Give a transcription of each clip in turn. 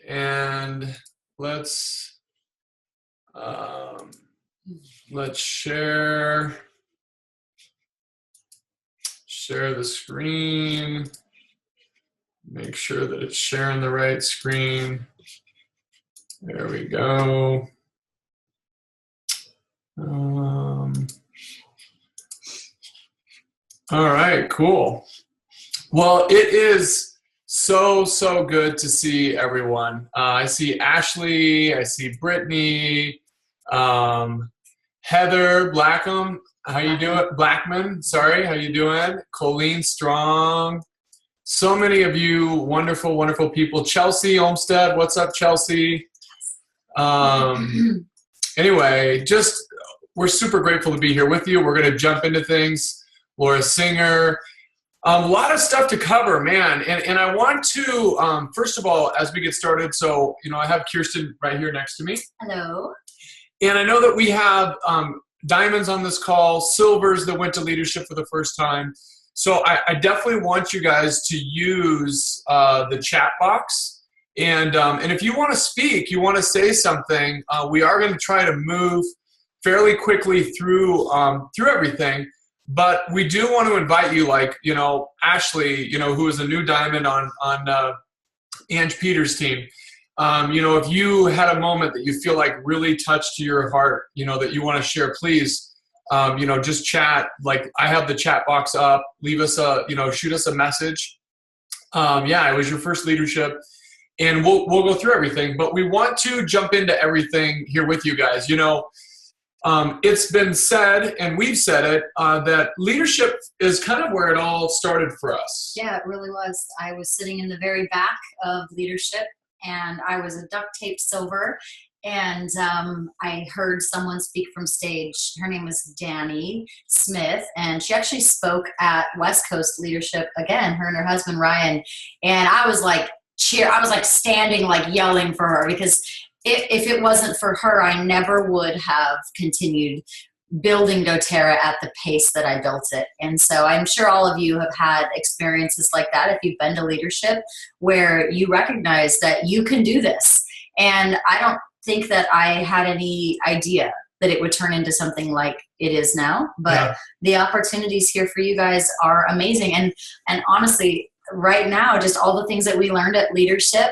And let's share the screen. Make sure that it's sharing the right screen. There we go. All right, cool. Well, it is so good to see everyone. I see Ashley, I see Brittany, Heather Blackham, how you doing? Blackman, sorry, how you doing? Colleen Strong. So many of you wonderful, wonderful people. Chelsea Olmstead, what's up, Chelsea? Anyway, we're super grateful to be here with you. We're going to jump into things. Laura Singer. A lot of stuff to cover, man. And I want to, first of all, as we get started, so, I have Kierston right here next to me. Hello. And I know that we have diamonds on this call, silvers that went to leadership for the first time. So I definitely want you guys to use the chat box. And if you want to speak, you want to say something, we are going to try to move fairly quickly through everything. But we do want to invite you, like, Ashley, who is a new diamond on Ange Peters' team. If you had a moment that you feel like really touched to your heart, that you want to share, please, just chat. Like, I have the chat box up. Leave us shoot us a message. It was your first leadership, and we'll go through everything. But we want to jump into everything here with you guys. It's been said, and we've said it, that leadership is kind of where it all started for us. Yeah, it really was. I was sitting in the very back of leadership, and I was a duct tape silver, and I heard someone speak from stage. Her name was Danny Smith, and she actually spoke at West Coast Leadership again, her and her husband Ryan, and I was like, I was like standing, like yelling for her, because if it wasn't for her, I never would have continued building doTERRA at the pace that I built it. And so I'm sure all of you have had experiences like that if you've been to leadership, where you recognize that you can do this. And I don't think that I had any idea that it would turn into something like it is now. But the opportunities here for you guys are amazing. And honestly, right now, just all the things that we learned at leadership,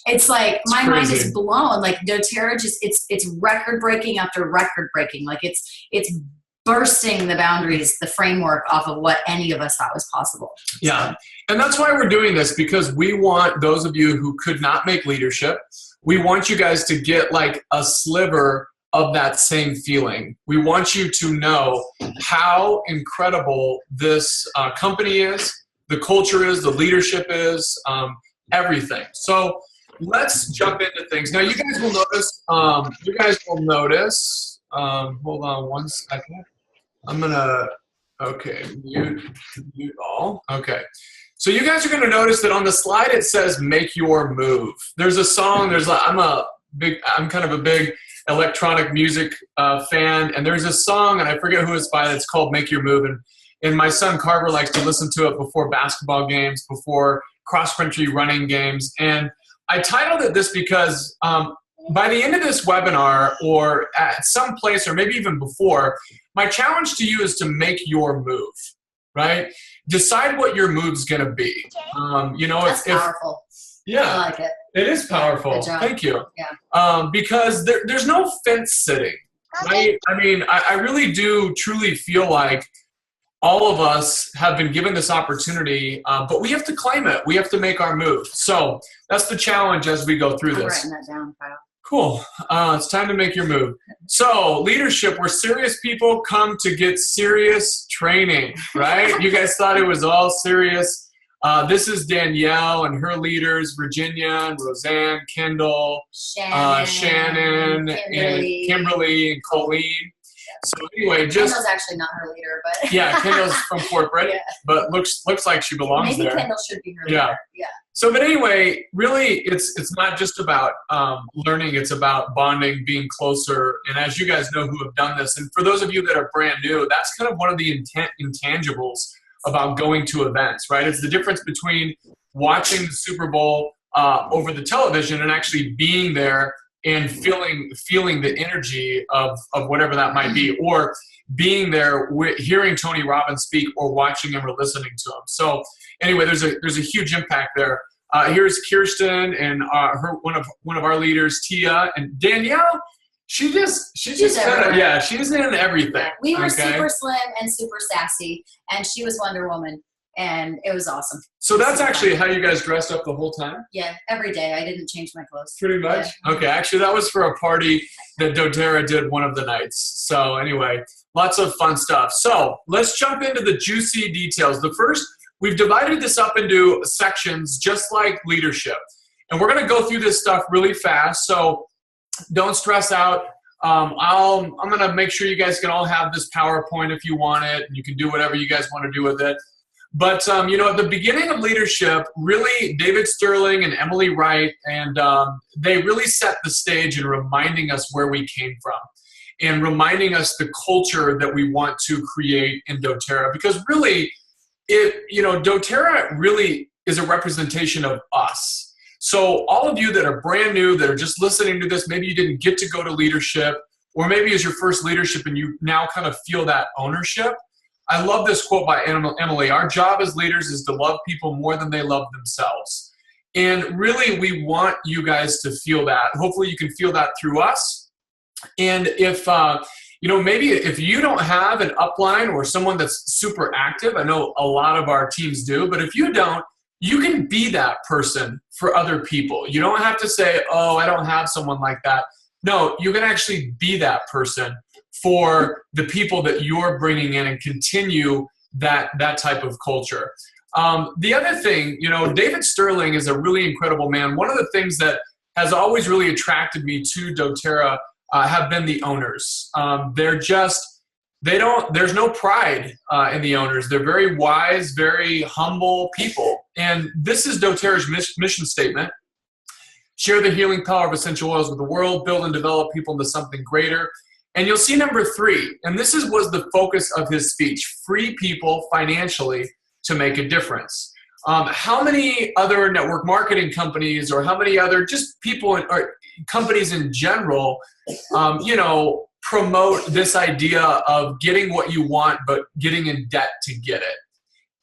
it's like my mind is blown. Like doTERRA, it's record breaking after record breaking. Like it's bursting the boundaries, the framework off of what any of us thought was possible. Yeah, and that's why we're doing this, because we want those of you who could not make leadership, we want you guys to get like a sliver of that same feeling. We want you to know how incredible this company is, the culture is, the leadership is, everything. So let's jump into things. Now, you guys will notice, hold on one second. I'm going to, mute all. Okay. So you guys are going to notice that on the slide it says, make your move. There's a song, I'm kind of a big electronic music fan, and there's a song, and I forget who it's by, that's called Make Your Move. And my son Carver likes to listen to it before basketball games, before cross-country running games. And I titled it this because by the end of this webinar, or at some place, or maybe even before, my challenge to you is to make your move, right? Decide what your move's going to be. That's powerful. Yeah, I like it. It is powerful. Good job. Thank you. Yeah. Because there's no fence sitting, right? I mean, I really do truly feel like all of us have been given this opportunity, but we have to claim it. We have to make our move. So that's the challenge as we go through this. I'm writing that down, Kyle. Cool. It's time to make your move. So leadership, where serious people come to get serious training, right? You guys thought it was all serious. This is Danielle and her leaders, Virginia and Roseanne, Kendall, Shannon, Kimberly, and Colleen. So anyway, Kendall's actually not her leader, but yeah, Kendall's from corporate, but looks like she belongs maybe there. Kendall should be her leader. Yeah. So, but anyway, really, it's not just about learning; it's about bonding, being closer. And as you guys know, who have done this, and for those of you that are brand new, that's kind of one of the intangibles about going to events, right? It's the difference between watching the Super Bowl over the television and actually being there and feeling the energy of whatever that might be, or being there, hearing Tony Robbins speak, or watching him or listening to him. So anyway, there's a huge impact there. Here's Kierston and one of our leaders, Tia, and Danielle. She's just kind of, yeah, she's in everything. We were super slim and super sassy, and she was Wonder Woman, and it was awesome. So that's actually how you guys dressed up the whole time? Yeah, every day. I didn't change my clothes. Pretty much? Yeah. Okay, actually that was for a party that doTERRA did one of the nights. So anyway, lots of fun stuff. So let's jump into the juicy details. The first, we've divided this up into sections just like leadership. And we're going to go through this stuff really fast. So don't stress out. I'm going to make sure you guys can all have this PowerPoint if you want it, and you can do whatever you guys want to do with it. But, at the beginning of leadership, really, David Sterling and Emily Wright, and they really set the stage in reminding us where we came from and reminding us the culture that we want to create in doTERRA. Because really, doTERRA really is a representation of us. So all of you that are brand new, that are just listening to this, maybe you didn't get to go to leadership, or maybe it's your first leadership and you now kind of feel that ownership. I love this quote by Emily. Our job as leaders is to love people more than they love themselves. And really, we want you guys to feel that. Hopefully you can feel that through us. And if, maybe if you don't have an upline or someone that's super active, I know a lot of our teams do, but if you don't, you can be that person for other people. You don't have to say, oh, I don't have someone like that. No, you can actually be that person for the people that you're bringing in and continue that type of culture. The other thing, David Sterling is a really incredible man. One of the things that has always really attracted me to doTERRA have been the owners. There's no pride in the owners. They're very wise, very humble people. And this is doTERRA's mission statement. Share the healing power of essential oils with the world, build and develop people into something greater. And you'll see number 3, and this was the focus of his speech: free people financially to make a difference. How many other network marketing companies, or how many other just people or companies in general, promote this idea of getting what you want, but getting in debt to get it?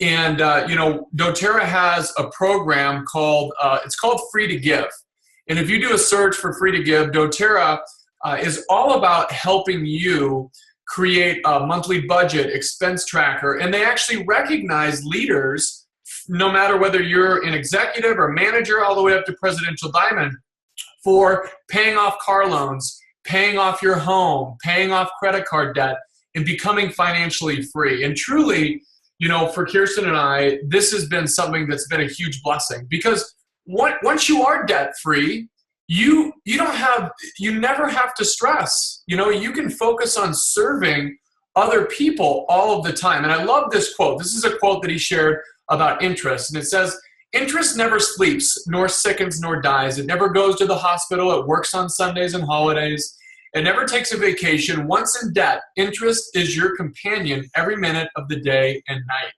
And, doTERRA has a program called, it's called Free to Give. And if you do a search for Free to Give, doTERRA is all about helping you create a monthly budget, expense tracker, and they actually recognize leaders, no matter whether you're an executive or manager, all the way up to Presidential Diamond, for paying off car loans, paying off your home, paying off credit card debt, and becoming financially free. And truly, for Kierston and I, this has been something that's been a huge blessing, because once you are debt free, you never have to stress. You can focus on serving other people all of the time. And I love this quote. This is a quote that he shared about interest. And it says, "Interest never sleeps, nor sickens, nor dies. It never goes to the hospital. It works on Sundays and holidays. It never takes a vacation. Once in debt, interest is your companion every minute of the day and night."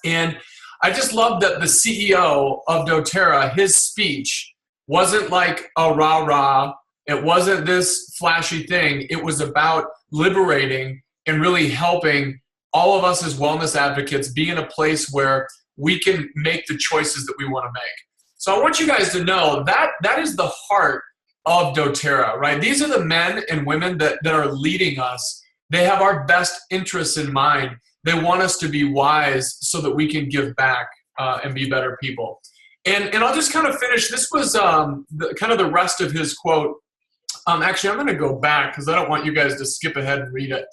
And I just love that the CEO of doTERRA, his speech wasn't like a rah-rah. It wasn't this flashy thing. It was about liberating and really helping all of us as wellness advocates be in a place where we can make the choices that we want to make. So I want you guys to know that that is the heart of doTERRA, right? These are the men and women that are leading us. They have our best interests in mind. They want us to be wise so that we can give back and be better people. And I'll just kind of finish. This was kind of the rest of his quote. Actually, I'm going to go back because I don't want you guys to skip ahead and read it.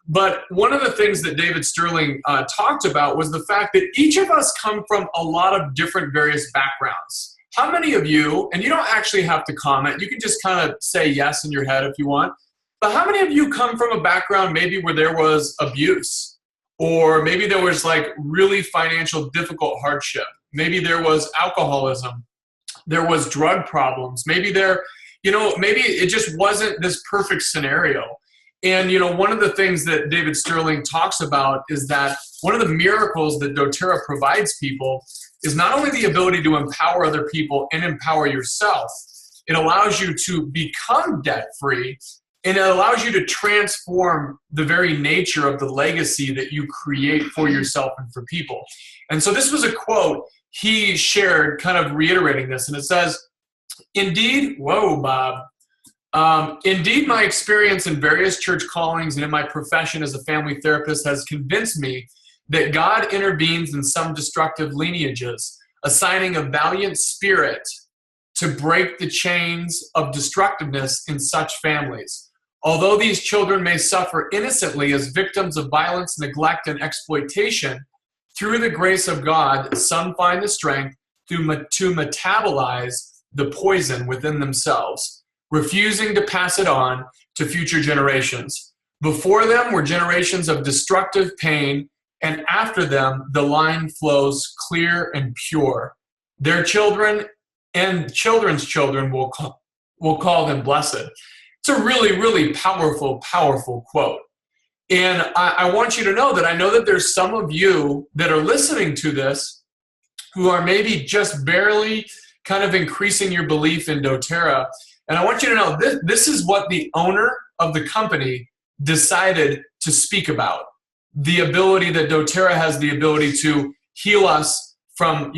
But one of the things that David Sterling talked about was the fact that each of us come from a lot of different various backgrounds. How many of you, and you don't actually have to comment, you can just kind of say yes in your head if you want, but how many of you come from a background maybe where there was abuse? Or maybe there was like really financial difficult hardship. Maybe there was alcoholism. There was drug problems. Maybe maybe it just wasn't this perfect scenario. And, one of the things that David Sterling talks about is that one of the miracles that doTERRA provides people is not only the ability to empower other people and empower yourself, it allows you to become debt-free, and it allows you to transform the very nature of the legacy that you create for yourself and for people. And so this was a quote he shared kind of reiterating this, and it says, indeed, whoa, Bob, indeed, my experience in various church callings and in my profession as a family therapist has convinced me that God intervenes in some destructive lineages, assigning a valiant spirit to break the chains of destructiveness in such families. Although these children may suffer innocently as victims of violence, neglect, and exploitation, through the grace of God, some find the strength to metabolize the poison within themselves, refusing to pass it on to future generations. Before them were generations of destructive pain, and after them the line flows clear and pure. Their children and children's children will call them blessed. It's a really, really powerful, powerful quote. And I want you to know that I know that there's some of you that are listening to this who are maybe just barely kind of increasing your belief in doTERRA. And I want you to know this is what the owner of the company decided to speak about. The ability that doTERRA has the ability to heal us from,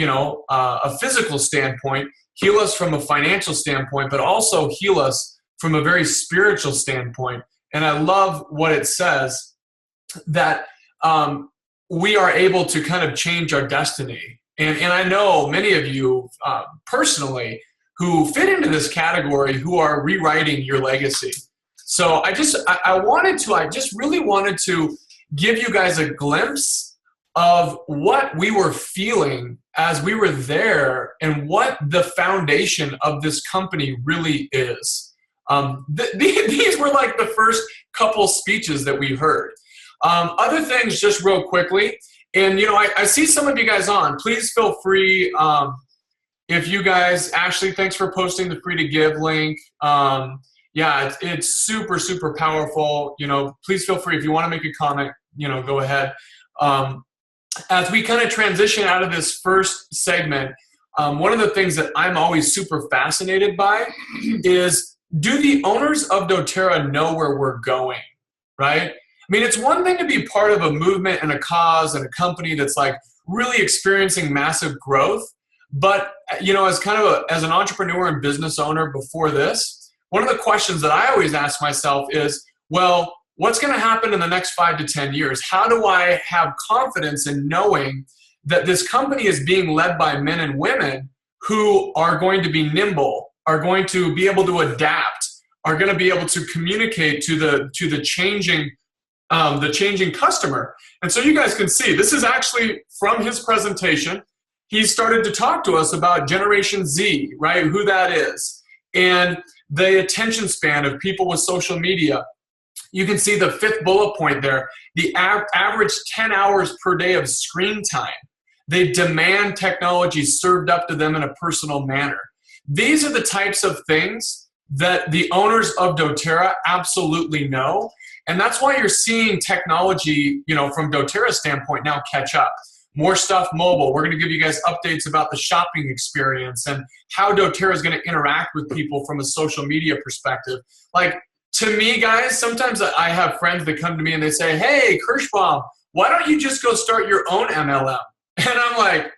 a physical standpoint, heal us from a financial standpoint, but also heal us from a very spiritual standpoint. And I love what it says, that we are able to kind of change our destiny. And I know many of you personally who fit into this category who are rewriting your legacy. So I just really wanted to give you guys a glimpse of what we were feeling as we were there and what the foundation of this company really is. These were like the first couple speeches that we heard. Other things, just real quickly, and I see some of you guys on. Please feel free, if you guys, Ashley, thanks for posting the free to give link. Yeah, it's super, super powerful. Please feel free if you want to make a comment, go ahead. As we kind of transition out of this first segment, one of the things that I'm always super fascinated by is, do the owners of doTERRA know where we're going, right? I mean, it's one thing to be part of a movement and a cause and a company that's like really experiencing massive growth. But, as an entrepreneur and business owner before this, one of the questions that I always ask myself is, well, what's going to happen in the next 5 to 10 years? How do I have confidence in knowing that this company is being led by men and women who are going to be nimble, are going to be able to adapt, are going to be able to communicate to the changing customer? And so you guys can see, this is actually from his presentation. He started to talk to us about Generation Z, right? Who that is, and the attention span of people with social media. You can see the 5th bullet point there, the average 10 hours per day of screen time. They demand technology served up to them in a personal manner. These are the types of things that the owners of doTERRA absolutely know. And that's why you're seeing technology, from doTERRA's standpoint now catch up. More stuff mobile. We're going to give you guys updates about the shopping experience and how doTERRA is going to interact with people from a social media perspective. Like, to me, guys, sometimes I have friends that come to me and they say, hey, Kirschbaum, why don't you just go start your own MLM? And I'm like,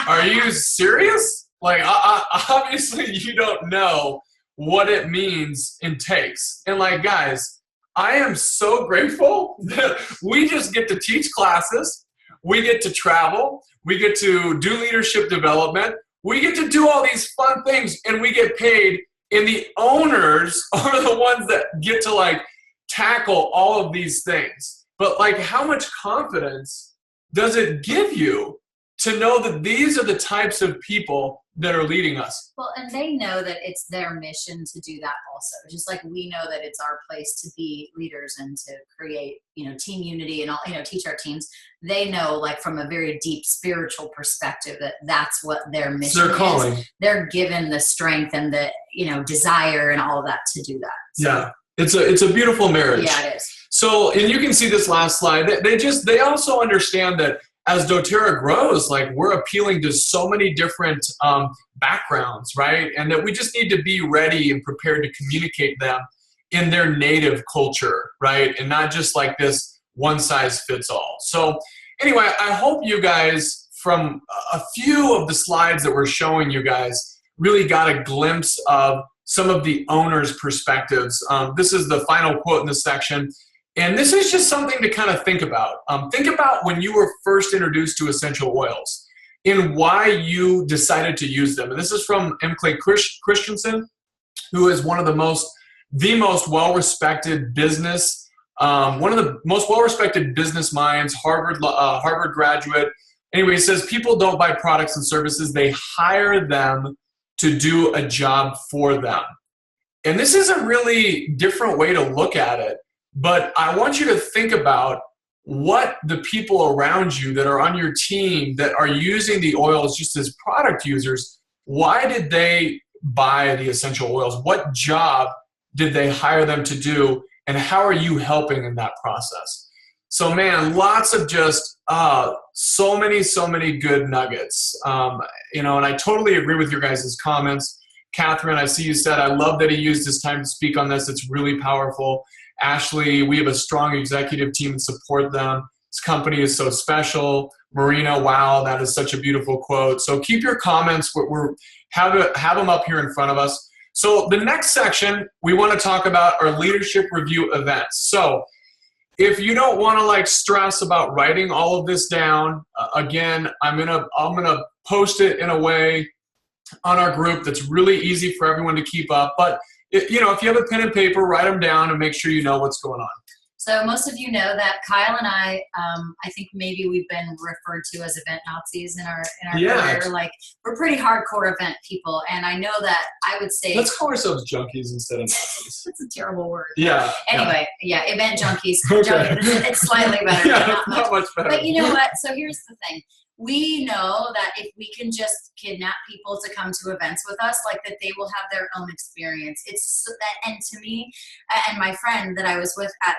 are you serious? Like, obviously you don't know what it means and takes. And like, guys, I am so grateful that we just get to teach classes. We get to travel. We get to do leadership development. We get to do all these fun things, and we get paid. And the owners are the ones that get to like tackle all of these things. But like, how much confidence does it give you to know that these are the types of people that are leading us? Well, and they know that it's their mission to do that also. Just like we know that it's our place to be leaders and to create, team unity and all, teach our teams. They know, like, from a very deep spiritual perspective, that that's what their mission Their calling. is. They're given the strength and the, desire and all of that to do that. So. Yeah. It's a beautiful marriage. Yeah, it is. So, and you can see this last slide. They also understand that as doTERRA grows, like we're appealing to so many different backgrounds, right? And that we just need to be ready and prepared to communicate them in their native culture, right? And not just like this one size fits all. So anyway, I hope you guys, from a few of the slides that we're showing you guys, really got a glimpse of some of the owners' perspectives. This is the final quote in this section. And this is just something to kind of think about. Think about when you were first introduced to essential oils and why you decided to use them. And this is from M. Clay Christensen, who is one of the most well-respected business, one of the most well-respected business minds, Harvard graduate. Anyway, he says people don't buy products and services, they hire them to do a job for them. And this is a really different way to look at it. But I want you to think about what the people around you that are on your team that are using the oils just as product users, why did they buy the essential oils? What job did they hire them to do? And how are you helping in that process? So man, lots of just so many good nuggets. And I totally agree with your guys' comments. Catherine, I see you said, I love that he used his time to speak on this. It's really powerful. Ashley, we have a strong executive team and support them. This company is so special. Marina, wow, that is such a beautiful quote. So keep your comments. Have them up here in front of us. So the next section, we want to talk about our leadership review events. So if you don't want to stress about writing all of this down, again, I'm gonna post it in a way on our group that's really easy for everyone to keep up. But if you have a pen and paper, write them down and make sure you know what's going on. So most of you know that Kyle and I think maybe we've been referred to as event Nazis in our career. Like, we're pretty hardcore event people, and I know that I would say let's call ourselves junkies instead of Nazis. That's a terrible word. Yeah. Anyway, yeah, event junkies. Okay. It's slightly better. Yeah, not much better. But you know what? So here's the thing. We know that if we can just kidnap people to come to events with us, that they will have their own experience. And to me, and my friend that I was with at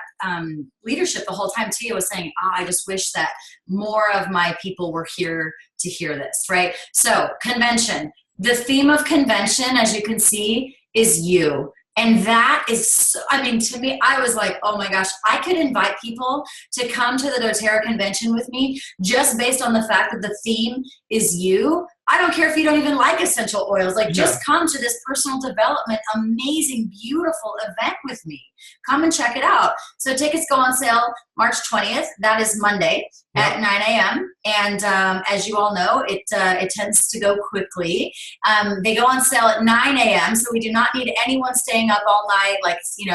leadership the whole time, Tia was saying, I just wish that more of my people were here to hear this, right? So convention, the theme of convention, as you can see, is you. And that is, to me, I was like, oh my gosh, I could invite people to come to the doTERRA convention with me just based on the fact that the theme is you. I don't care if you don't even like essential oils. Just come to this personal development, amazing, beautiful event with me. Come and check it out. So tickets go on sale March 20th. That is Monday at 9 a.m. And as you all know, it tends to go quickly. They go on sale at 9 a.m. So we do not need anyone staying up all night,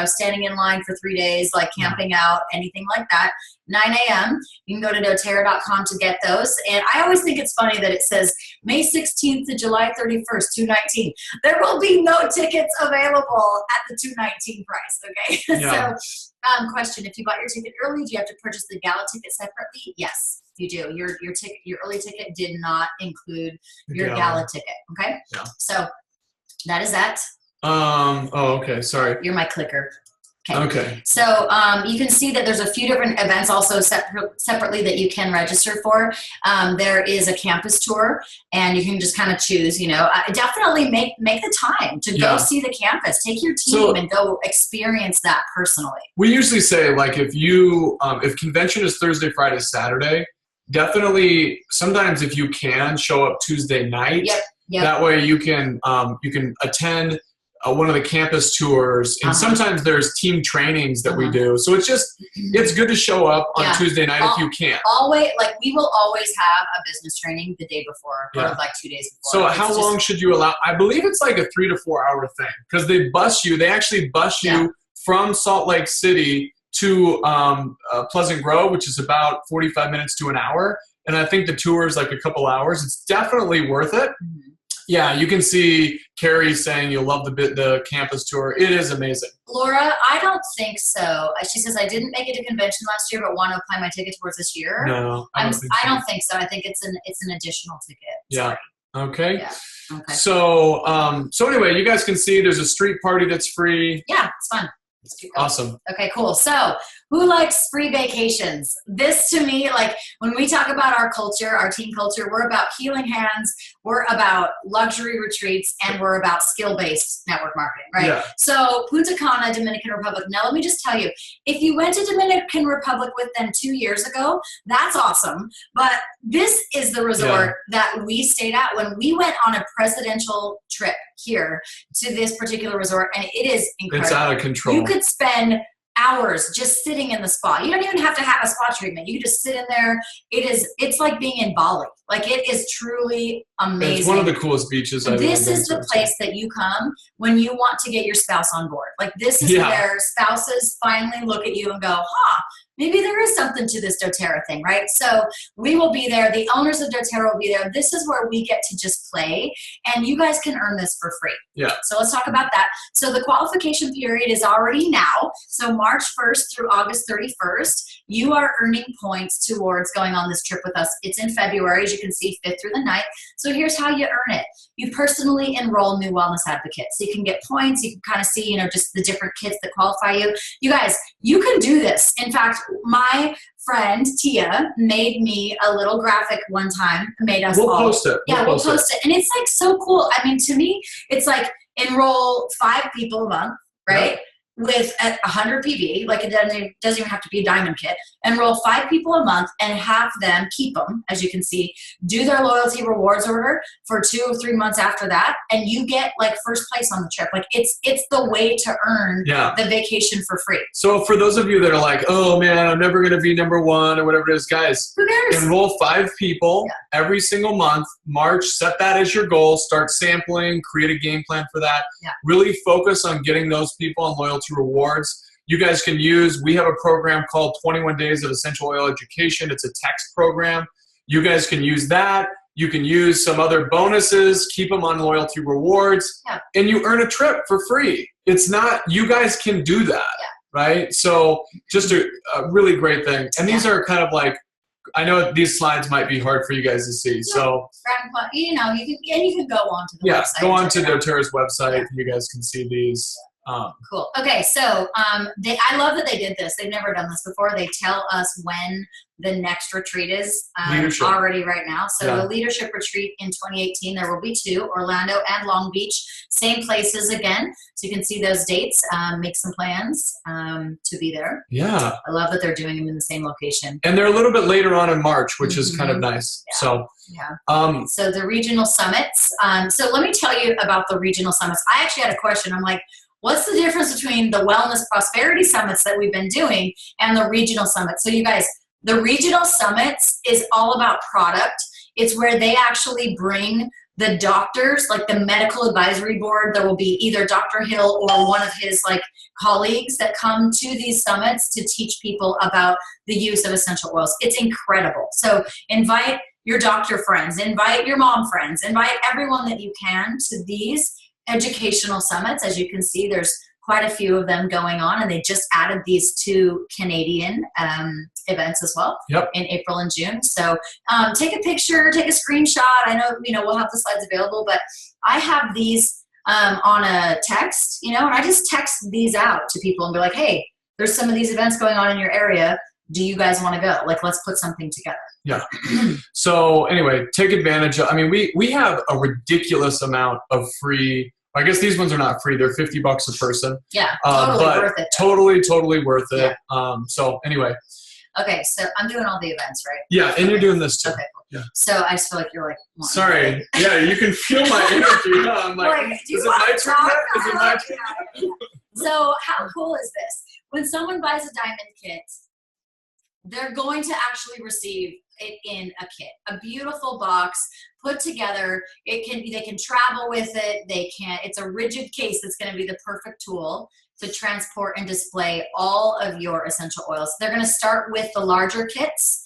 standing in line for 3 days, camping out, anything like that. 9 a.m. You can go to doTERRA.com to get those. And I always think it's funny that it says May 16th to July 31st, 2019. There will be no tickets available at the 2019 price, okay? Yeah. So, question, if you bought your ticket early, do you have to purchase the gala ticket separately? Yes, you do. Your early ticket did not include your gala ticket, okay? Yeah. So that is that. Okay, sorry. You're my clicker. Okay. So you can see that there's a few different events also separately that you can register for. There is a campus tour, and you can just kind of choose, definitely make the time to go see the campus. Take your team and go experience that personally. We usually say, if convention is Thursday, Friday, Saturday, definitely sometimes if you can, show up Tuesday night. Yep. That way you can attend one of the campus tours, and sometimes there's team trainings that we do. So it's good to show up on Tuesday night if you can. Always, we will always have a business training the day before, or 2 days before. So how long should you allow? I believe it's a 3 to 4 hour thing, because they actually bus you from Salt Lake City to Pleasant Grove, which is about 45 minutes to an hour. And I think the tour is a couple hours. It's definitely worth it. Mm-hmm. Yeah, you can see Carrie saying you'll love the campus tour. It is amazing. Laura, I don't think so. She says, I didn't make it to convention last year, but want to apply my ticket towards this year. No, I don't think so. I think it's an additional ticket. Yeah. Okay. Yeah. Okay. So anyway, you guys can see there's a street party that's free. Yeah, it's fun. Awesome. Okay, cool. So who likes free vacations? This to me, like when we talk about our culture, our team culture, we're about healing hands, we're about luxury retreats, and we're about skill-based network marketing, right? Yeah. So Punta Cana, Dominican Republic. Now let me just tell you, if you went to Dominican Republic with them 2 years ago, that's awesome. But this is the resort that we stayed at when we went on a presidential trip here to this particular resort, and it is incredible. It's out of control. You could spend hours just sitting in the spa. You don't even have to have a spa treatment. You can just sit in there. It's like being in Bali. Like, it is truly amazing. It's one of the coolest beaches I've ever been to. This is the place that you come when you want to get your spouse on board. Like, this is where spouses finally look at you and go, maybe there is something to this doTERRA thing, right? So we will be there. The owners of doTERRA will be there. This is where we get to just play, and you guys can earn this for free. Yeah. So let's talk about that. So the qualification period is already now. So March 1st through August 31st, you are earning points towards going on this trip with us. It's in February, as you can see, 5th through the 9th. So here's how you earn it. You personally enroll new wellness advocates. So you can get points. You can kind of see, just the different kits that qualify you. You guys, you can do this. In fact, my friend Tia made me a little graphic one time, We'll post it. Yeah, we'll post it. And it's like so cool. I mean, to me, it's like enroll 5 people a month, right? Yep. With 100 PV, like it doesn't even have to be a diamond kit. Enroll 5 people a month and have them keep them, as you can see, do their loyalty rewards order for 2 or 3 months after that, and you get like first place on the trip. Like, it's the way to earn the vacation for free. So for those of you that are like, oh man, I'm never going to be number 1 or whatever it is, guys, who cares? Enroll 5 people every single month. March, set that as your goal. Start sampling, create a game plan for that. Yeah. Really focus on getting those people on loyalty rewards. You guys can use, we have a program called 21 Days of Essential Oil Education. It's a text program. You guys can use that. You can use some other bonuses, keep them on loyalty rewards, and you earn a trip for free. It's not, you guys can do that, right? So just a really great thing. And these are kind of like, I know these slides might be hard for you guys to see. So, you can go on to the website. Go on to doTERRA's website. You guys can see these. Cool. Okay, so I love that they did this. They've never done this before. They tell us when the next retreat is already right now. So the leadership retreat in 2018, there will be 2, Orlando and Long Beach, same places again. So you can see those dates, make some plans to be there. Yeah. I love that they're doing them in the same location. And they're a little bit later on in March, which is kind of nice. Yeah. So the regional summits. So let me tell you about the regional summits. I actually had a question. I'm like, what's the difference between the wellness prosperity summits that we've been doing and the regional summits? So you guys, the regional summits is all about product. It's where they actually bring the doctors, like the medical advisory board. There will be either Dr. Hill or one of his colleagues that come to these summits to teach people about the use of essential oils. It's incredible. So invite your doctor friends, invite your mom friends, invite everyone that you can to these educational summits. As you can see, there's quite a few of them going on, and they just added these 2 Canadian events as well in April and June. So take a picture, take a screenshot. I know, we'll have the slides available, but I have these on a text, and I just text these out to people and be like, hey, there's some of these events going on in your area. Do you guys want to go? Like, let's put something together. Yeah. So anyway, take advantage of, we have a ridiculous amount of free, I guess these ones are not free. They're $50 a person. Yeah, totally worth it. Totally worth it. So anyway. Okay, so I'm doing all the events, right? Yeah, and you're doing this too. Okay, cool. Yeah. So I just feel like you're like, sorry. Yeah, you can feel my energy. I'm like, is it my turn? Is it my turn? So how cool is this? When someone buys a diamond kit, they're going to actually receive it in a kit, a beautiful box put together. They can travel with it. It's a rigid case that's going to be the perfect tool to transport and display all of your essential oils. They're going to start with the larger kits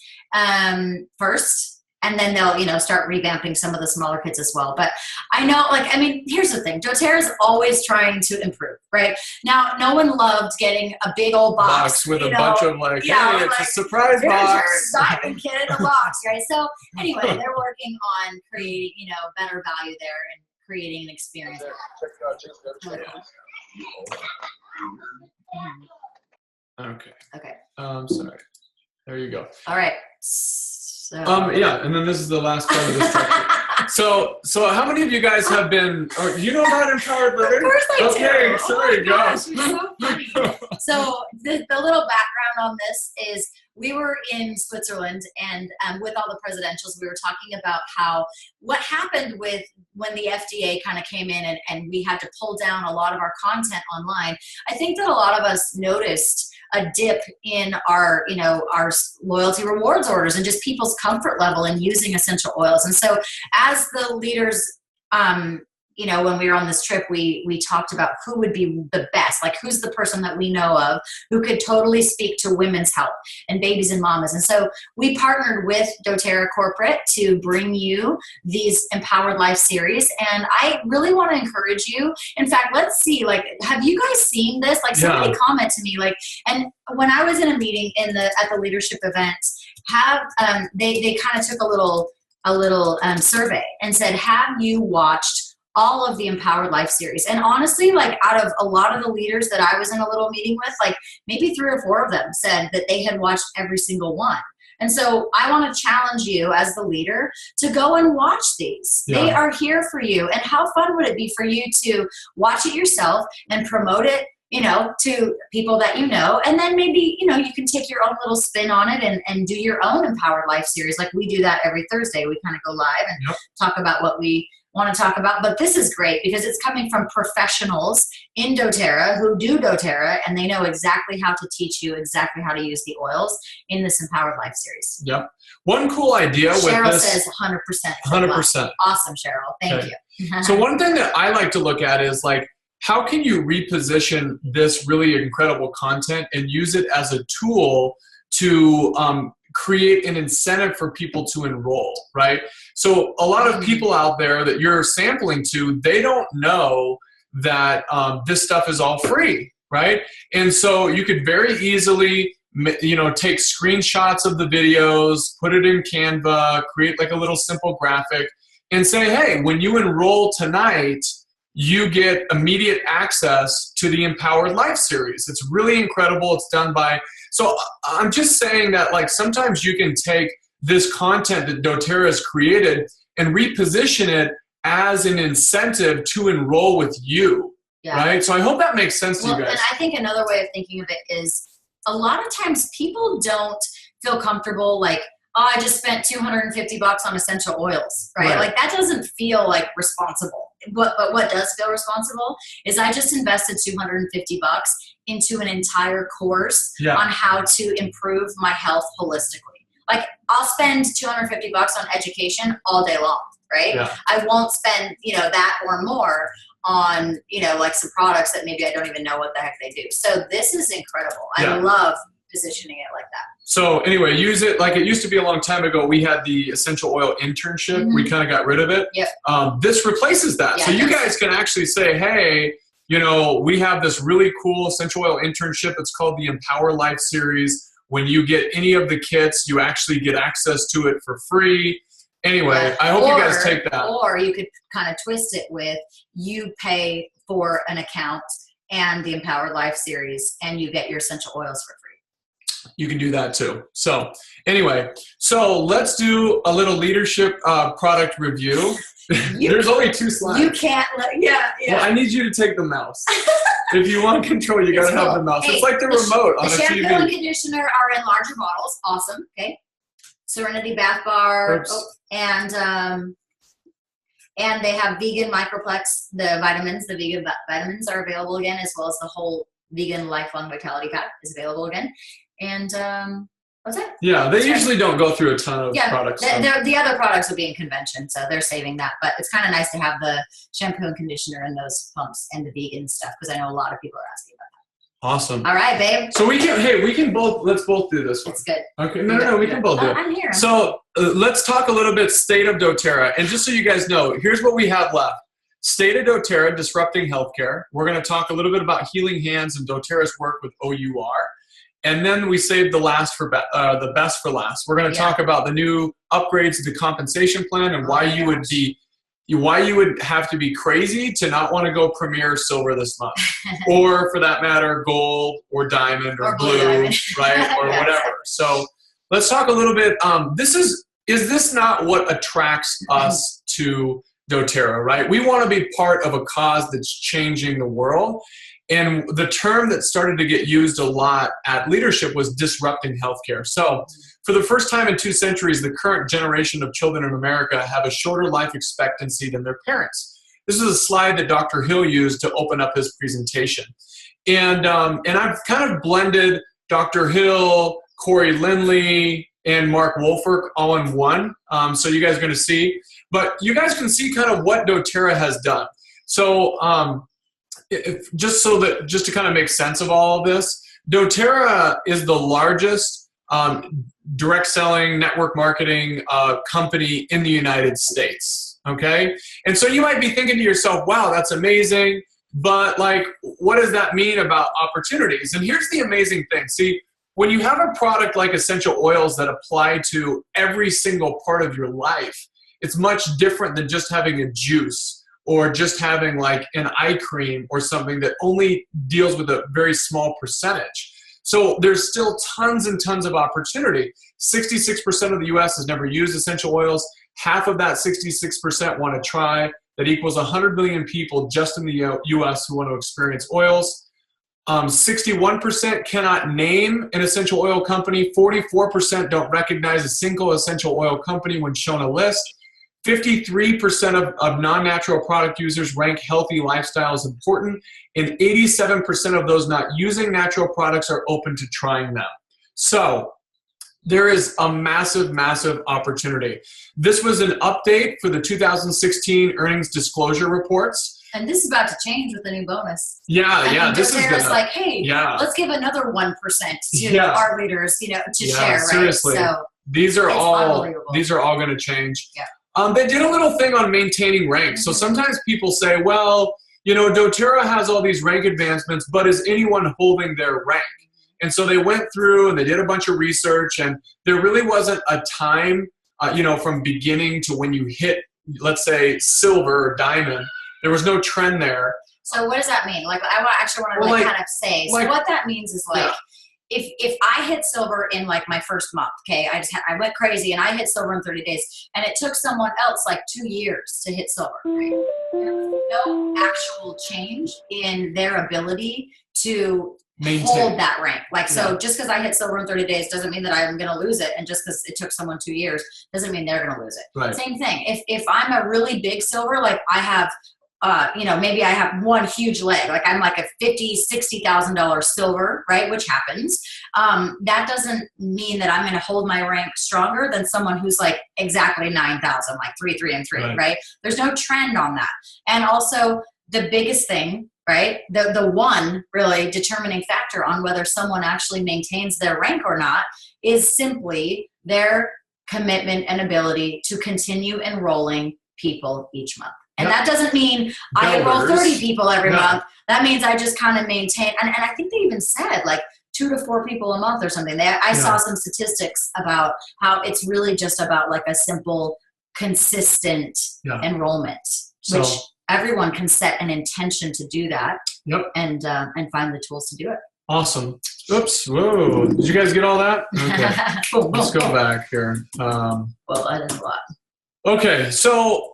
first, and then they'll, start revamping some of the smaller kits as well. But I know, here's the thing. doTERRA is always trying to improve, right? Now, no one loved getting a big old box with a bunch of hey, it's a surprise box. Your diamond kit in a box, right? So anyway, they're working on creating, better value there and creating an experience. Okay. Okay. Sorry. There you go. All right. So. Yeah, and then this is the last part of the structure. So how many of you guys have been, or you know about empowered living? Of course I do. Okay, sorry, gosh, go. you're so funny. So the little background on this is we were in Switzerland, and with all the presidentials, we were talking about what happened with when the FDA kind of came in and we had to pull down a lot of our content online. I think that a lot of us noticed a dip in our loyalty rewards orders and just people's comfort level in using essential oils. And so as the leaders, when we were on this trip, we talked about who would be the best, like who's the person that we know of who could totally speak to women's health and babies and mamas. And so we partnered with doTERRA Corporate to bring you these Empowered Life series. And I really want to encourage you. In fact, let's see, have you guys seen this? Like somebody comment to me, and when I was in a meeting at the leadership event, they kind of took a little survey and said, have you watched all of the Empowered Life series? And honestly, out of a lot of the leaders that I was in a little meeting with, maybe 3 or 4 of them said that they had watched every single one. And so I want to challenge you as the leader to go and watch these. Yeah. They are here for you. And how fun would it be for you to watch it yourself and promote it, to people that you know, and then maybe, you can take your own little spin on it and do your own Empowered Life series. Like we do that every Thursday. We kind of go live and talk about what we want to talk about. But this is great because it's coming from professionals in doTERRA who do doTERRA, and they know exactly how to teach you exactly how to use the oils in this Empowered Life series. Yep. One cool idea Cheryl with this. says 100%. 100%. Awesome, Cheryl. Thank you. So one thing that I like to look at is how can you reposition this really incredible content and use it as a tool to create an incentive for people to enroll, right? So a lot of people out there that you're sampling to, they don't know that this stuff is all free, right? And so you could very easily, take screenshots of the videos, put it in Canva, create a little simple graphic, and say, hey, when you enroll tonight, you get immediate access to the Empowered Life series. It's really incredible. It's done by, so I'm just saying that sometimes you can take this content that doTERRA has created and reposition it as an incentive to enroll with you, right? So I hope that makes sense to you guys. And I think another way of thinking of it is a lot of times people don't feel comfortable I just spent $250 on essential oils, right? That doesn't feel responsible. But what does feel responsible is I just invested $250 into an entire course on how to improve my health holistically. I'll spend $250 on education all day long, right? Yeah. I won't spend, that or more on, some products that maybe I don't even know what the heck they do. So this is incredible. I love positioning it like that. So anyway, use it it used to be a long time ago. We had the essential oil internship. Mm-hmm. We kind of got rid of it. Yep. This replaces that. Yeah, so you guys can actually say, hey, we have this really cool essential oil internship. It's called the Empower Life series. When you get any of the kits, you actually get access to it for free. Anyway, I hope you guys take that. Or you could kind of twist it with you pay for an account and the Empowered Life series, and you get your essential oils for free. You can do that too. So anyway, let's do a little leadership product review. There's only 2 slides. You can't, Well, I need you to take the mouse. If you want control, you got to have the mouse. Hey, it's like the remote on a TV. The shampoo and conditioner are in larger bottles. Awesome. Okay. Serenity Bath Bar. And they have vegan Microplex, the vitamins. The vegan vitamins are available again, as well as the whole vegan Lifelong Vitality Pack is available again. And what's that? Yeah, they usually don't go through a ton of products. The other products will be in convention, so they're saving that. But it's kind of nice to have the shampoo and conditioner and those pumps and the vegan stuff, because I know a lot of people are asking about that. Awesome. All right, babe. So let's both do this one. It's good. Okay, no, we can both do it. I'm here. So let's talk a little bit state of doTERRA. And just so you guys know, here's what we have left. State of doTERRA, disrupting healthcare. We're going to talk a little bit about healing hands and doTERRA's work with OUR. And then we saved the best for last. We're going to talk about the new upgrades to the compensation plan and why you would be why you would have to be crazy to not want to go Premier Silver this month, or for that matter, gold or diamond or blue, diamond. Right, or yes. Whatever. So let's talk a little bit. Is this not what attracts us to doTERRA, right? We want to be part of a cause that's changing the world. And the term that started to get used a lot at leadership was disrupting healthcare. So for the first time in 2 centuries, the current generation of children in America have a shorter life expectancy than their parents. This is a slide that Dr. Hill used to open up his presentation. And I've kind of blended Dr. Hill, Corey Lindley, and Mark Wolfert all in one. So you guys are going to see. But you guys can see kind of what doTERRA has done. So just to kind of make sense of all of this, doTERRA is the largest direct selling network marketing company in the United States. Okay? And so you might be thinking to yourself, wow, that's amazing. But like, what does that mean about opportunities? And here's the amazing thing. See, when you have a product like essential oils that apply to every single part of your life, it's much different than just having a juice or just having like an eye cream or something that only deals with a very small percentage. So there's still tons and tons of opportunity. 66% of the US has never used essential oils. Half of that 66% want to try. That equals 100 million people just in the US who want to experience oils. 61% cannot name an essential oil company. 44% don't recognize a single essential oil company when shown a list. 53% of non-natural product users rank healthy lifestyle as important, and 87% of those not using natural products are open to trying them. So there is a massive, massive opportunity. This was an update for the 2016 earnings disclosure reports. And this is about to change with the new bonus. Yeah. This is like, hey, let's give another 1% to our leaders, to share, right? Seriously. So these are all going to change. Yeah. They did a little thing on maintaining rank. So sometimes people say, well, doTERRA has all these rank advancements, but is anyone holding their rank? And so they went through and they did a bunch of research, and there really wasn't a time, from beginning to when you hit, let's say, silver or diamond. There was no trend there. So what does that mean? Like, I actually want to kind of say. So what that means is like, if I hit silver in like my first month, okay, I went crazy and I hit silver in 30 days, and it took someone else like 2 years to hit silver. Right? There was no actual change in their ability to hold that rank. Like, so just because I hit silver in 30 days doesn't mean that I'm going to lose it. And just because it took someone 2 years doesn't mean they're going to lose it. Right. Same thing. If I'm a really big silver, like I have, maybe I have one huge leg, like I'm like a $50,000, $60,000 silver, right? Which happens. That doesn't mean that I'm going to hold my rank stronger than someone who's like exactly 9,000, like 3, 3, and 3, right? There's no trend on that. And also the biggest thing, right? The one really determining factor on whether someone actually maintains their rank or not is simply their commitment and ability to continue enrolling people each month. And that doesn't mean I enroll 30 people every month. That means I just kind of maintain. And I think they even said like 2 to 4 people a month or something. I saw some statistics about how it's really just about like a simple, consistent enrollment, which everyone can set an intention to do that and find the tools to do it. Awesome. Oops. Whoa. Did you guys get all that? Okay. Let's go back here. Well, that is a lot. Okay. So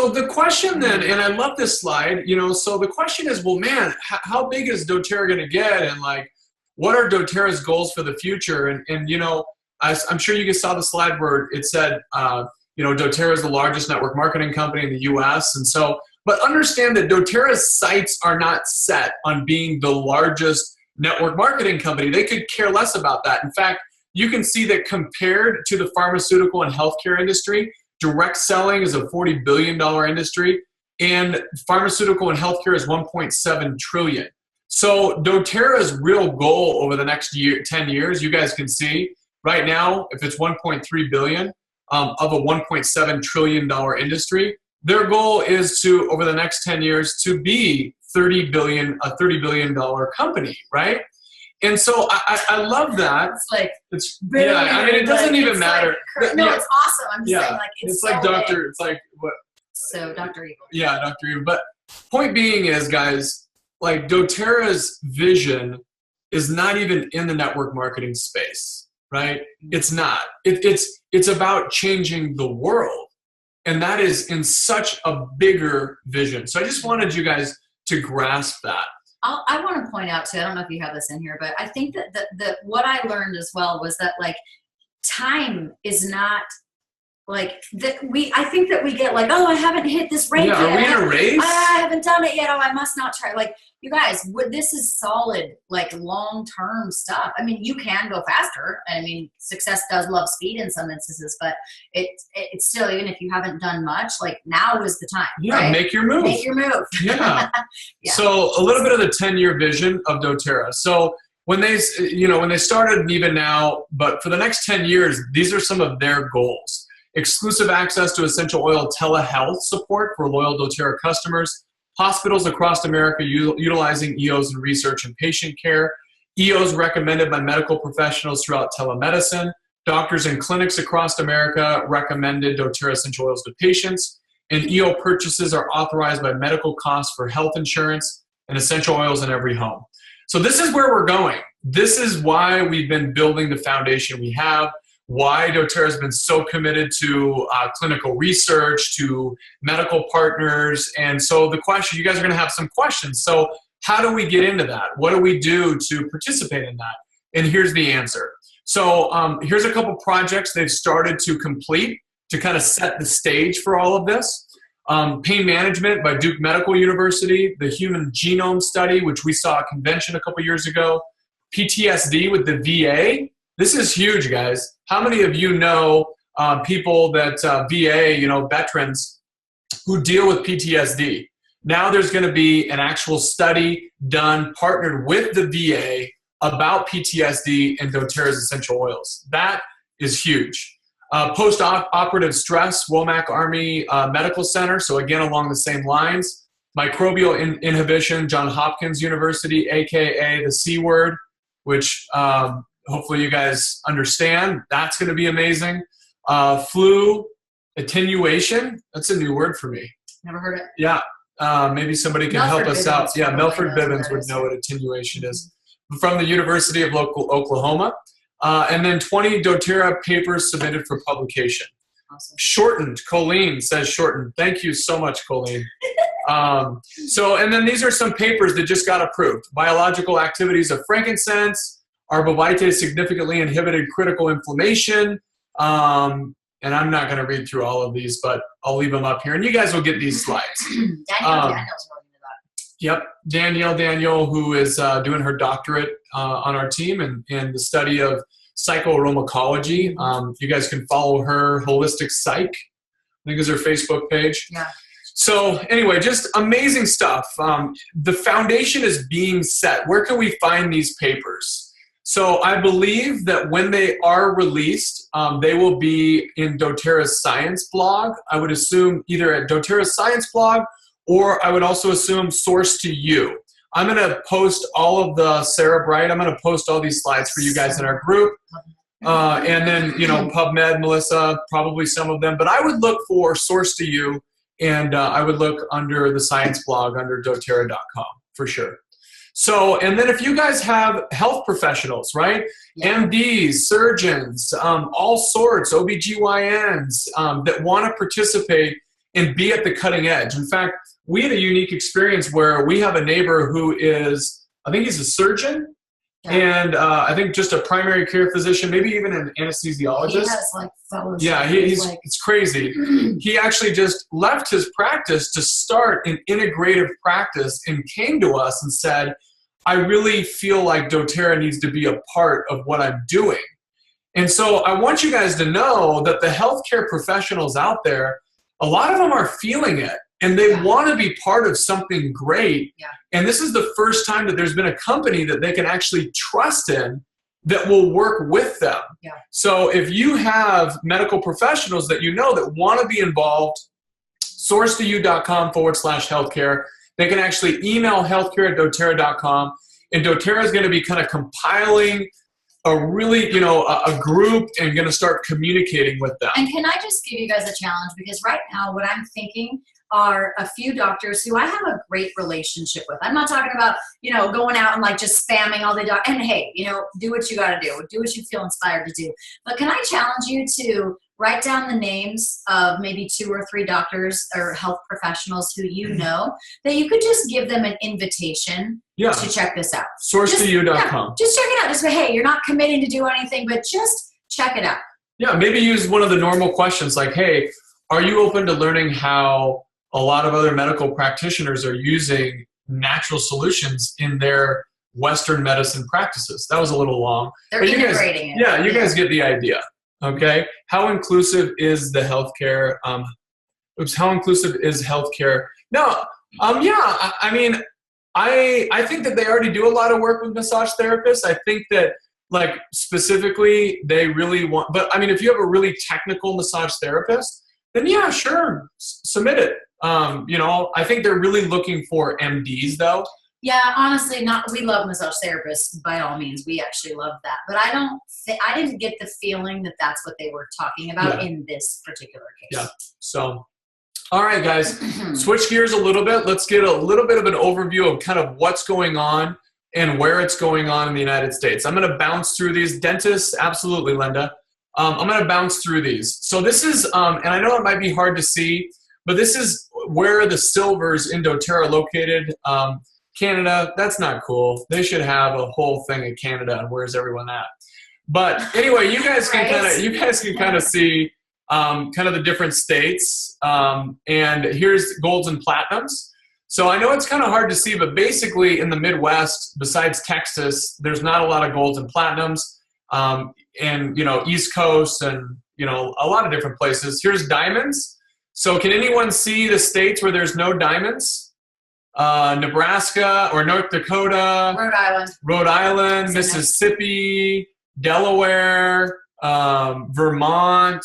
the question then, and I love this slide, so the question is, well, man, how big is doTERRA going to get? And like, what are doTERRA's goals for the future? And I'm sure you guys saw the slide where it said, doTERRA is the largest network marketing company in the US. And so, but understand that doTERRA's sights are not set on being the largest network marketing company. They could care less about that. In fact, you can see that compared to the pharmaceutical and healthcare industry, direct selling is a $40 billion industry, and pharmaceutical and healthcare is $1.7 trillion. So doTERRA's real goal over the next 10 years, you guys can see right now, if it's $1.3 billion of a $1.7 trillion industry, their goal is to, over the next 10 years, to be a $30 billion company, right? And so I love that. It's like, it's really it doesn't even matter. Like, no, it's awesome. I'm just saying, like, it's like so Dr. It's like what? So Dr. Evil. Yeah, Dr. Evil. But point being is, guys, like doTERRA's vision is not even in the network marketing space, right? It's not. It's about changing the world. And that is in such a bigger vision. So I just wanted you guys to grasp that. I want to point out too, I don't know if you have this in here, but I think that what I learned as well was that like time is not like that. I think that we get like, oh, I haven't hit this rank yet. Are we in a race? I haven't done it yet. Oh, I must not try. Like, you guys, this is solid, like long-term stuff. I mean, you can go faster. I mean, success does love speed in some instances, but it's still, even if you haven't done much, like now is the time. Yeah, right? Make your move. Make your move. Yeah. Yeah. So a little bit of the 10-year vision of doTERRA. So when they started, and even now, but for the next 10 years, these are some of their goals. Exclusive access to essential oil telehealth support for loyal doTERRA customers. Hospitals across America utilizing EOs in research and patient care. EOs recommended by medical professionals throughout telemedicine. Doctors and clinics across America recommended doTERRA essential oils to patients. And EO purchases are authorized by medical costs for health insurance and essential oils in every home. So this is where we're going. This is why we've been building the foundation we have. Why doTERRA has been so committed to clinical research, to medical partners. And so the question, you guys are going to have some questions. So how do we get into that? What do we do to participate in that? And here's the answer. So here's a couple projects they've started to complete to kind of set the stage for all of this. Pain management by Duke Medical University, the Human Genome Study, which we saw at a convention a couple years ago. PTSD with the VA. This is huge, guys. How many of you know people that VA, veterans who deal with PTSD? Now there's going to be an actual study done, partnered with the VA about PTSD and doTERRA's essential oils. That is huge. Post-operative stress, Womack Army Medical Center. So again, along the same lines. Microbial inhibition, Johns Hopkins University, AKA the C word, which hopefully you guys understand. That's going to be amazing. Flu attenuation. That's a new word for me. Never heard it. Yeah. Maybe somebody can help us out. Yeah, Melford Bibbins would know what attenuation is. From the University of Oklahoma. And then 20 doTERRA papers submitted for publication. Awesome. Shortened. Colleen says shortened. Thank you so much, Colleen. And then these are some papers that just got approved. Biological activities of frankincense. Arborvitae significantly inhibited critical inflammation. And I'm not going to read through all of these, but I'll leave them up here. And you guys will get these slides. Danielle's really into that. Yep. Danielle, who is doing her doctorate on our team in the study of psychoaromatology. You guys can follow her, Holistic Psych, I think is her Facebook page. Yeah. So anyway, just amazing stuff. The foundation is being set. Where can we find these papers? So I believe that when they are released, they will be in doTERRA's science blog. I would assume either at doTERRA's science blog, or I would also assume Source to You. I'm going to post all of the Sarah Bright. I'm going to post all these slides for you guys in our group. And then, PubMed, Melissa, probably some of them. But I would look for Source to You, and I would look under the science blog under doTERRA.com for sure. So, and then if you guys have health professionals, right? Yeah. MDs, surgeons, all sorts, OBGYNs that want to participate and be at the cutting edge. In fact, we had a unique experience where we have a neighbor who is, I think he's a surgeon, and I think just a primary care physician, maybe even an anesthesiologist. He has like fellowship. Yeah, it's crazy. He actually just left his practice to start an integrative practice and came to us and said, I really feel like doTERRA needs to be a part of what I'm doing. And so I want you guys to know that the healthcare professionals out there, a lot of them are feeling it. And they want to be part of something great. Yeah. And this is the first time that there's been a company that they can actually trust in that will work with them. Yeah. So if you have medical professionals that you know that want to be involved, sourcetoyou.com/healthcare. They can actually email healthcare@doTERRA.com. And doTERRA is going to be kind of compiling a really, a group and going to start communicating with them. And can I just give you guys a challenge? Because right now what I'm thinking are a few doctors who I have a great relationship with. I'm not talking about, going out and like just spamming all the doctors. And hey, do what you got to do. Do what you feel inspired to do. But can I challenge you to write down the names of maybe 2 or 3 doctors or health professionals who you know, that you could just give them an invitation to check this out. Source2u.com. Yeah, just check it out. Just say, hey, you're not committing to do anything, but just check it out. Yeah, maybe use one of the normal questions like, hey, are you open to learning how a lot of other medical practitioners are using natural solutions in their Western medicine practices? That was a little long. They're integrating it. Yeah, you guys get the idea. Okay. How inclusive is the healthcare? How inclusive is healthcare? No. I mean, I think that they already do a lot of work with massage therapists. I think that like specifically they really want, but I mean, if you have a really technical massage therapist, then yeah, sure, submit it. I think they're really looking for MDs though. Yeah, honestly, we love massage therapists by all means. We actually love that. But I didn't get the feeling that that's what they were talking about in this particular case. Yeah. So, all right, guys, switch gears a little bit. Let's get a little bit of an overview of kind of what's going on and where it's going on in the United States. I'm going to bounce through these. Dentists, absolutely, Linda. I'm going to bounce through these. So this is, and I know it might be hard to see, but this is where the silvers in doTERRA are located. Canada, that's not cool. They should have a whole thing in Canada, and where's everyone at? But anyway, you guys can kind of see kind of the different states. And here's golds and platinums. So I know it's kind of hard to see, but basically in the Midwest, besides Texas, there's not a lot of golds and platinums. And East Coast and a lot of different places. Here's diamonds. So can anyone see the states where there's no diamonds? Nebraska or North Dakota, Rhode Island, Mississippi, Delaware, Vermont,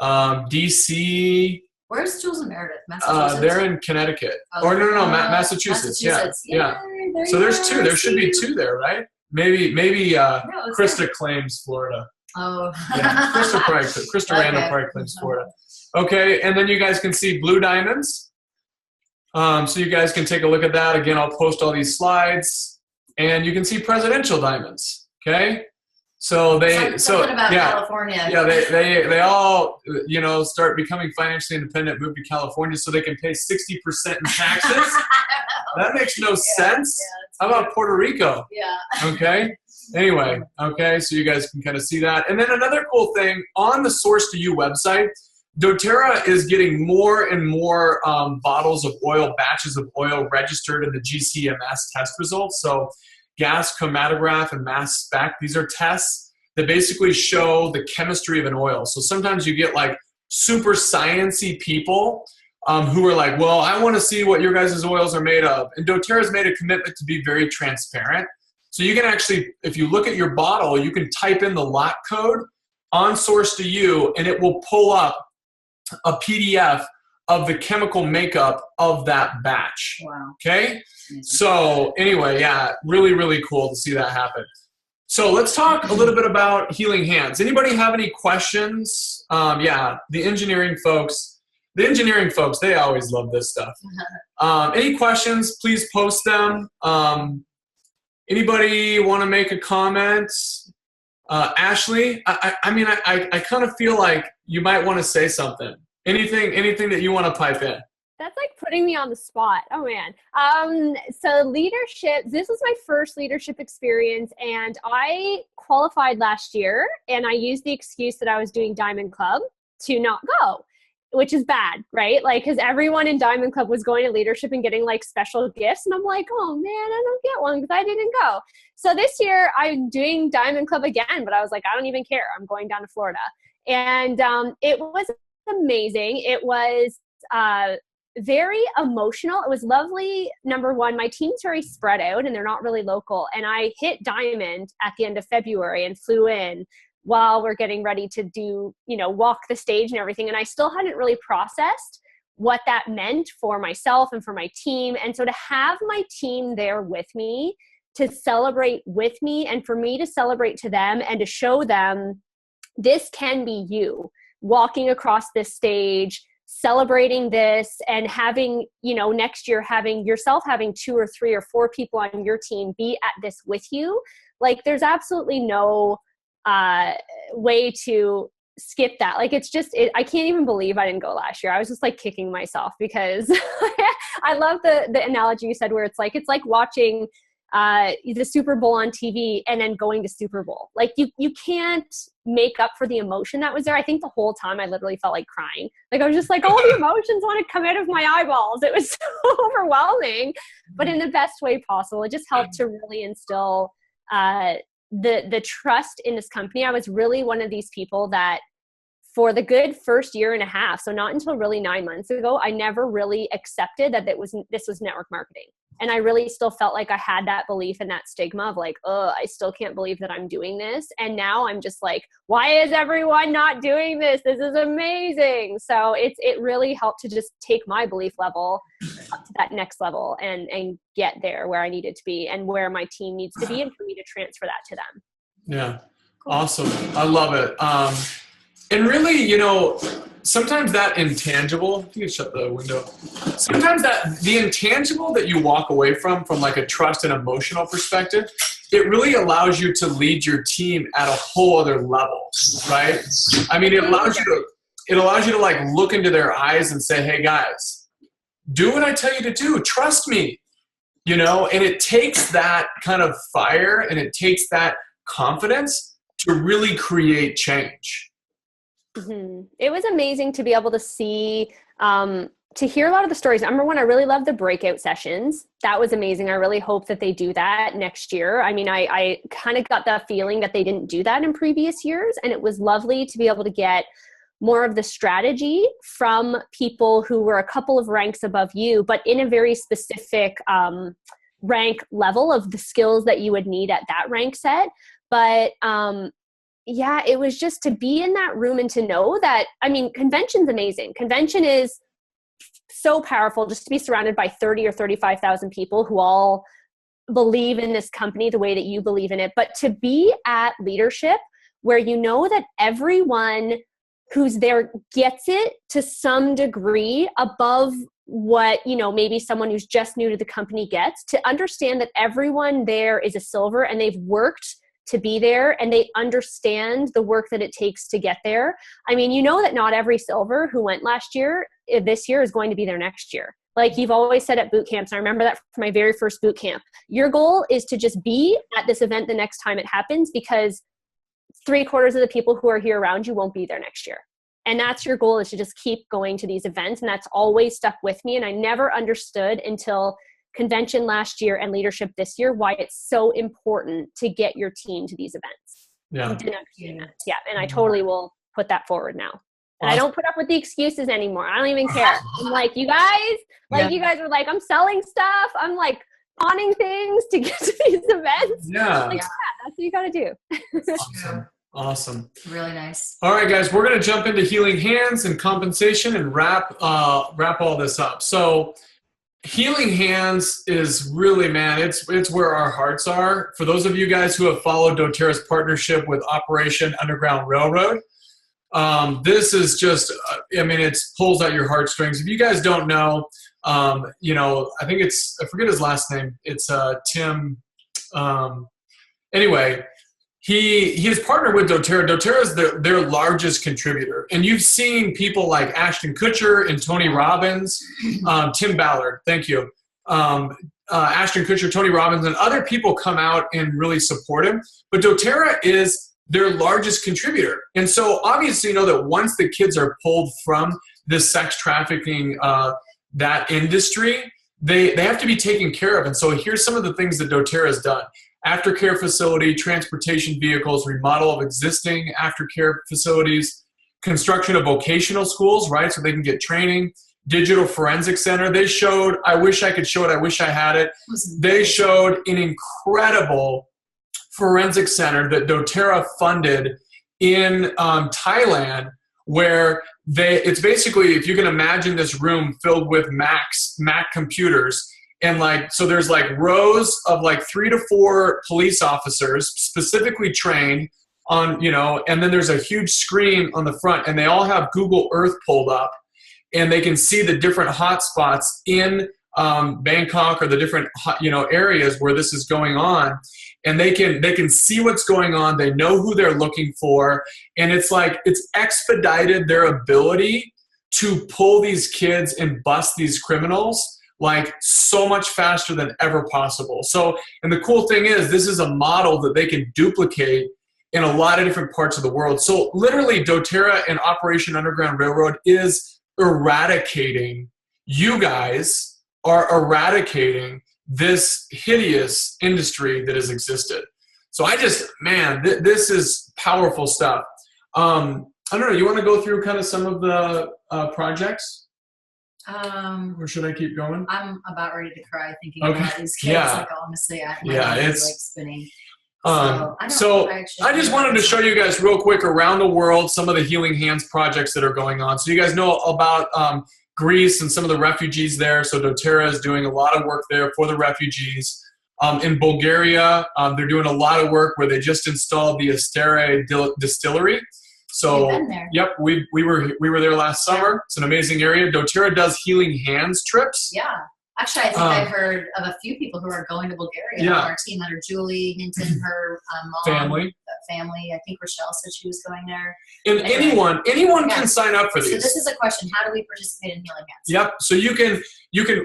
DC. Where's Jules and Meredith? Massachusetts? They're in Connecticut. Massachusetts. Yeah. So there's 2. There should be 2 there, right? Maybe Krista claims Florida. Oh. Yeah. Krista Randall probably claims Florida. Okay, and then you guys can see blue diamonds. So you guys can take a look at that. Again, I'll post all these slides. And you can see presidential diamonds, okay? So something about California. Yeah, they all, start becoming financially independent, move to California so they can pay 60% in taxes. That makes no sense. Yeah, how about Puerto Rico? Yeah. Okay. Anyway, okay, so you guys can kind of see that. And then another cool thing, on the Source2U website, doTERRA is getting more and more bottles of oil, batches of oil registered in the GCMS test results. So gas chromatograph and mass spec, these are tests that basically show the chemistry of an oil. So sometimes you get like super sciencey people who are like, well, I want to see what your guys' oils are made of. And doTERRA's made a commitment to be very transparent. So you can actually, if you look at your bottle, you can type in the lot code on Source2U and it will pull up a PDF of the chemical makeup of that batch. Wow. Okay? So anyway, yeah, really, really cool to see that happen. So let's talk a little bit about healing hands. Anybody have any questions? The engineering folks, they always love this stuff. Any questions, please post them. Anybody want to make a comment? Ashley, I kind of feel like you might want to say something. Anything that you want to pipe in? That's like putting me on the spot. Oh man. So leadership, this was my first leadership experience and I qualified last year and I used the excuse that I was doing Diamond Club to not go, which is bad, right? Like, cause everyone in Diamond Club was going to leadership and getting like special gifts. And I'm like, oh man, I don't get one because I didn't go. So this year I'm doing Diamond Club again, but I was like, I don't even care. I'm going down to Florida. And it was amazing. It was very emotional. It was lovely. Number one, my team's very spread out and they're not really local. And I hit Diamond at the end of February and flew in while we're getting ready to do, walk the stage and everything. And I still hadn't really processed what that meant for myself and for my team. And so to have my team there with me to celebrate with me and for me to celebrate to them and to show them this can be you walking across this stage, celebrating this, and having, next year having 2 or 3 or 4 people on your team be at this with you. Like, there's absolutely no way to skip that. Like, I can't even believe I didn't go last year. I was just like kicking myself because I love the analogy you said where it's like watching the Super Bowl on TV and then going to Super Bowl. Like, you can't make up for the emotion that was there. I think the whole time I literally felt like crying. Like, I was just like, all the emotions want to come out of my eyeballs. It was so overwhelming, but in the best way possible. It just helped to really instill the trust in this company. I was really one of these people that for the good first year and a half, so not until really 9 months ago, I never really accepted that this was network marketing. And I really still felt like I had that belief and that stigma of like, oh, I still can't believe that I'm doing this. And now I'm just like, why is everyone not doing this? This is amazing. So it really helped to just take my belief level up to that next level and get there where I needed to be and where my team needs to be, and for me to transfer that to them. Yeah. Awesome. I love it. And really, sometimes that intangible, you can shut the window. Sometimes the intangible that you walk away from like a trust and emotional perspective, it really allows you to lead your team at a whole other level, right? I mean, it allows you to like look into their eyes and say, hey guys, do what I tell you to do. Trust me, and it takes that kind of fire and it takes that confidence to really create change. Mm-hmm. It was amazing to be able to see, to hear a lot of the stories. Number one, I really loved the breakout sessions. That was amazing. I really hope that they do that next year. I mean, I kind of got that feeling that they didn't do that in previous years. And it was lovely to be able to get more of the strategy from people who were a couple of ranks above you, but in a very specific rank level of the skills that you would need at that rank set. But yeah, it was just to be in that room and to know that, I mean, convention's amazing. Convention is so powerful, just to be surrounded by 30 or 35,000 people who all believe in this company the way that you believe in it. But to be at leadership where you know that everyone who's there gets it to some degree above what, maybe someone who's just new to the company gets, to understand that everyone there is a silver and they've worked to be there and they understand the work that it takes to get there. I mean, that not every silver who went this year is going to be there next year. Like you've always said at boot camps, I remember that from my very first boot camp, your goal is to just be at this event the next time it happens, because 3/4 of the people who are here around you won't be there next year. And that's your goal, is to just keep going to these events. And that's always stuck with me. And I never understood until convention last year and leadership this year why it's so important to get your team to these events. Yeah. I didn't understand that. Yeah. And I totally will put that forward now. And I don't put up with the excuses anymore. I don't even care. I'm like, you guys, you guys are like, I'm selling stuff. I'm like pawning things to get to these events. Yeah. Like, yeah, that's what you got to do. Awesome. Really nice. All right, guys, we're going to jump into healing hands and compensation and wrap all this up. So healing hands is really, man, it's where our hearts are. For those of you guys who have followed doTERRA's partnership with Operation Underground Railroad, this is just, it pulls at your heartstrings. If you guys don't know, I think I forget his last name. It's Tim. Anyway, he has partnered with doTERRA. doTERRA is their largest contributor. And you've seen people like Ashton Kutcher and Tony Robbins, Tim Ballard, thank you. Ashton Kutcher, Tony Robbins, and other people come out and really support him. But doTERRA is their largest contributor. And so obviously that once the kids are pulled from this sex trafficking, that industry, they have to be taken care of. And so here's some of the things that doTERRA has done. Aftercare facility, transportation vehicles, remodel of existing aftercare facilities, construction of vocational schools, right, so they can get training, digital forensic center. They showed, I wish I could show it, I wish I had it. They showed an incredible forensic center that doTERRA funded in Thailand, where it's basically, if you can imagine this room filled with Mac computers, And like, so there's like rows of like 3 to 4 police officers specifically trained on, you know, and then there's a huge screen on the front, and they all have Google Earth pulled up, and they can see the different hotspots in Bangkok, or the different, you know, areas where this is going on, and they can see what's going on. They know who they're looking for, and it's like it's expedited their ability to pull these kids and bust these criminals like so much faster than ever possible. So, and the cool thing is, this is a model that they can duplicate in a lot of different parts of the world. So literally, doTERRA and Operation Underground Railroad is eradicating, you guys are eradicating this hideous industry that has existed. So I just, man, this is powerful stuff. I don't know, you want to go through kind of some of the projects? Or should I keep going? I'm about ready to cry thinking about these kids. Yeah. Like, honestly, my head is like spinning. I just wanted to show you guys real quick around the world some of the Healing Hands projects that are going on. So you guys know about Greece and some of the refugees there. So doTERRA is doing a lot of work there for the refugees. In Bulgaria, they're doing a lot of work where they just installed the Estere distillery. So, been there. Yep, we were there last summer. It's an amazing area. doTERRA does Healing Hands trips. Yeah. Actually, I think I've heard of a few people who are going to Bulgaria on our team that are Julie Hinton, her mom, family. I think Rochelle said she was going there. And anyway, anyone can sign up for these. So this is a question: how do we participate in Healing Hands? Yep. So you can.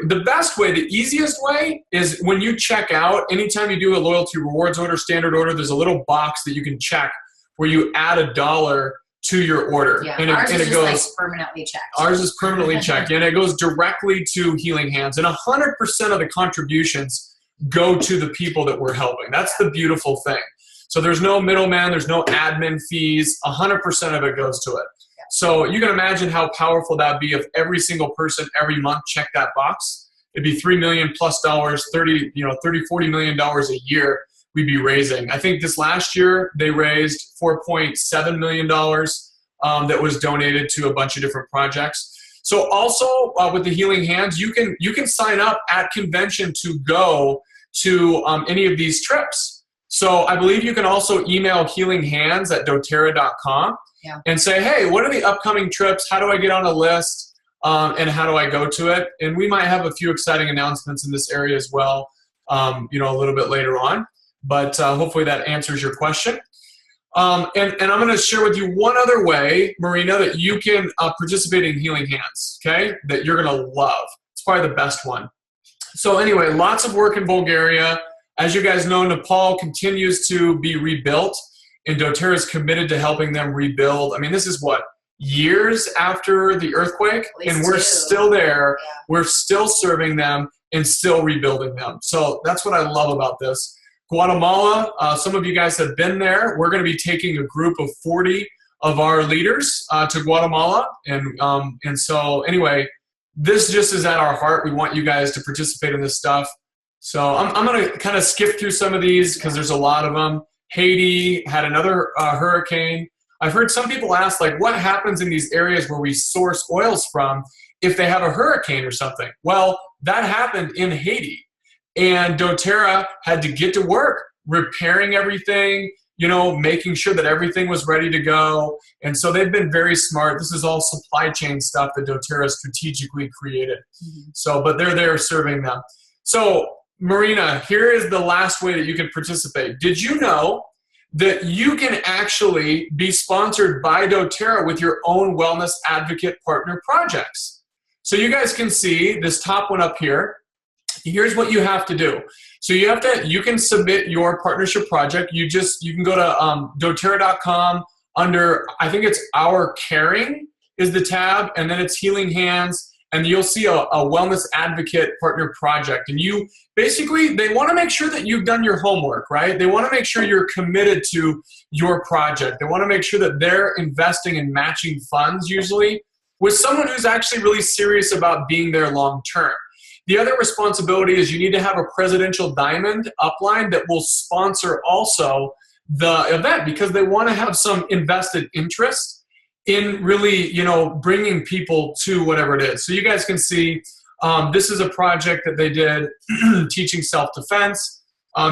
The best way, the easiest way, is when you check out. Anytime you do a loyalty rewards order, standard order, there's a little box that you can check where you add $1 to your order. Yeah, and ours it is goes like permanently checked. Ours is permanently checked, and it goes directly to Healing Hands. And 100% of the contributions go to the people that we're helping. That's the beautiful thing. So there's no middleman, there's no admin fees. 100% of it goes to it. Yeah. So you can imagine how powerful that'd be if every single person every month checked that box. It'd be $3 million plus dollars, $30, $40 million a year we'd be raising. I think this last year they raised $4.7 million that was donated to a bunch of different projects. So also with the Healing Hands, you can sign up at convention to go to any of these trips. So I believe you can also email healinghands@doterra.com and say, hey, what are the upcoming trips? How do I get on a list? And how do I go to it? And we might have a few exciting announcements in this area as well, a little bit later on. But hopefully that answers your question. And I'm going to share with you one other way, Marina, that you can participate in Healing Hands, okay, that you're going to love. It's probably the best one. So anyway, lots of work in Bulgaria. As you guys know, Nepal continues to be rebuilt, and doTERRA is committed to helping them rebuild. I mean, this is what, years after the earthquake, and we're still there. Yeah. We're still serving them and still rebuilding them. So that's what I love about this. Guatemala, some of you guys have been there. We're going to be taking a group of 40 of our leaders to Guatemala. And so anyway, this just is at our heart. We want you guys to participate in this stuff. So I'm going to kind of skip through some of these because there's a lot of them. Haiti had another hurricane. I've heard some people ask, like, what happens in these areas where we source oils from if they have a hurricane or something? Well, that happened in Haiti. And doTERRA had to get to work repairing everything, making sure that everything was ready to go. And so they've been very smart. This is all supply chain stuff that doTERRA strategically created. Mm-hmm. So, but they're there serving them. So, Marina, here is the last way that you can participate. Did you know that you can actually be sponsored by doTERRA with your own wellness advocate partner projects? So you guys can see this top one up here. Here's what you have to do. So you can submit your partnership project. You can go to doTERRA.com under, I think it's Our Caring is the tab, and then it's Healing Hands, and you'll see a wellness advocate partner project. And they want to make sure that you've done your homework, right? They want to make sure you're committed to your project. They want to make sure that they're investing in matching funds usually with someone who's actually really serious about being there long term. The other responsibility is you need to have a presidential diamond upline that will sponsor also the event because they want to have some invested interest in really, bringing people to whatever it is. So you guys can see This is a project that they did teaching self-defense.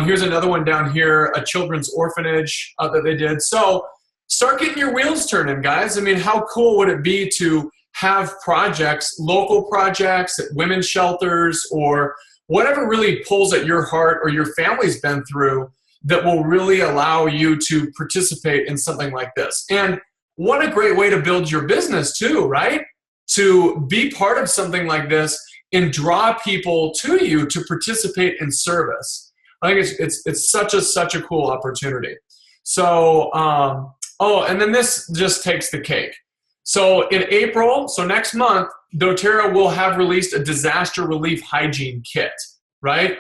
Here's another one down here, a children's orphanage that they did. So start getting your wheels turning, guys. I mean, how cool would it be to have projects, local projects at women's shelters or whatever really pulls at your heart or your family's been through that will really allow you to participate in something like this. And what a great way to build your business too, right? To be part of something like this and draw people to you to participate in service. I think it's such a cool opportunity. So, oh, and then this just takes the cake. So in April, so next month, doTERRA will have released a disaster relief hygiene kit, right?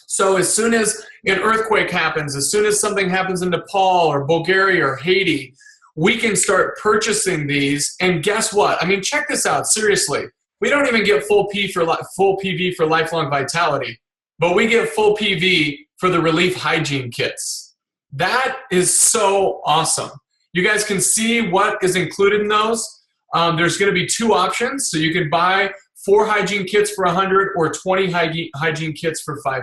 So as soon as an earthquake happens, as soon as something happens in Nepal or Bulgaria or Haiti, we can start purchasing these. And guess what? I mean, check this out, seriously. We don't even get full PV for lifelong vitality, but we get full PV for the relief hygiene kits. That is so awesome. You guys can see what is included in those. There's going to be 2 options. So you can buy 4 hygiene kits for $100 or 20 hygiene kits for $500.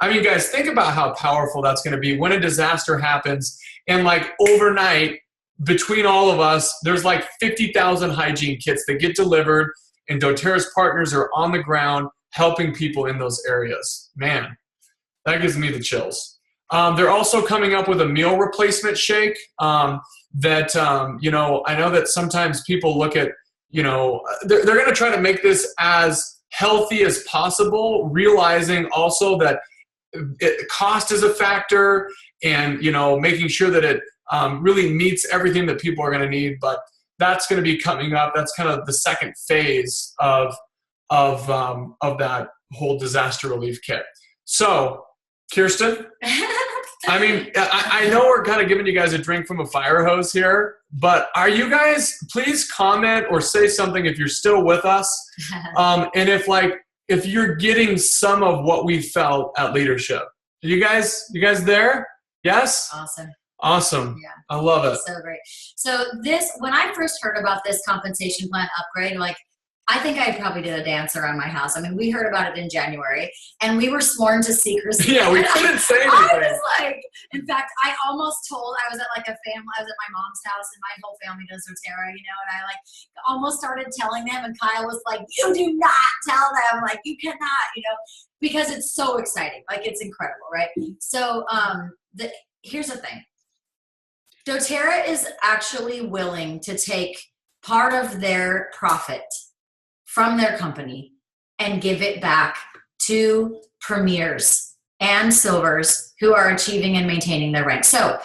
I mean, guys, think about how powerful that's going to be when a disaster happens. And like overnight, between all of us, there's like 50,000 hygiene kits that get delivered, and doTERRA's partners are on the ground helping people in those areas. Man, that gives me the chills. They're also coming up with a meal replacement shake that, you know, I know that sometimes people look at, you know, they're going to try to make this as healthy as possible, realizing also that cost is a factor and, you know, making sure that it really meets everything that people are going to need. But that's going to be coming up. That's kind of the second phase of that whole disaster relief kit. So, Kierston, I mean, I know we're kind of giving you guys a drink from a fire hose here, but are you guys, please comment or say something if you're still with us. And if you're getting some of what we felt at leadership. You guys there? Yes? Awesome. Yeah. I love it. So great. So when I first heard about this compensation plan upgrade, like, I think I probably did a dance around my house. I mean, we heard about it in January, and we were sworn to secrecy. Yeah, we couldn't say anything. I was like, in fact, I almost told, I was at like I was at my mom's house, and my whole family does doTERRA, you know, and I like almost started telling them, and Kyle was like, you do not tell them, like, you cannot, you know, because it's so exciting. Like, it's incredible, right? So here's the thing. doTERRA is actually willing to take part of their profit from their company and give it back to premiers and silvers who are achieving and maintaining their rank. So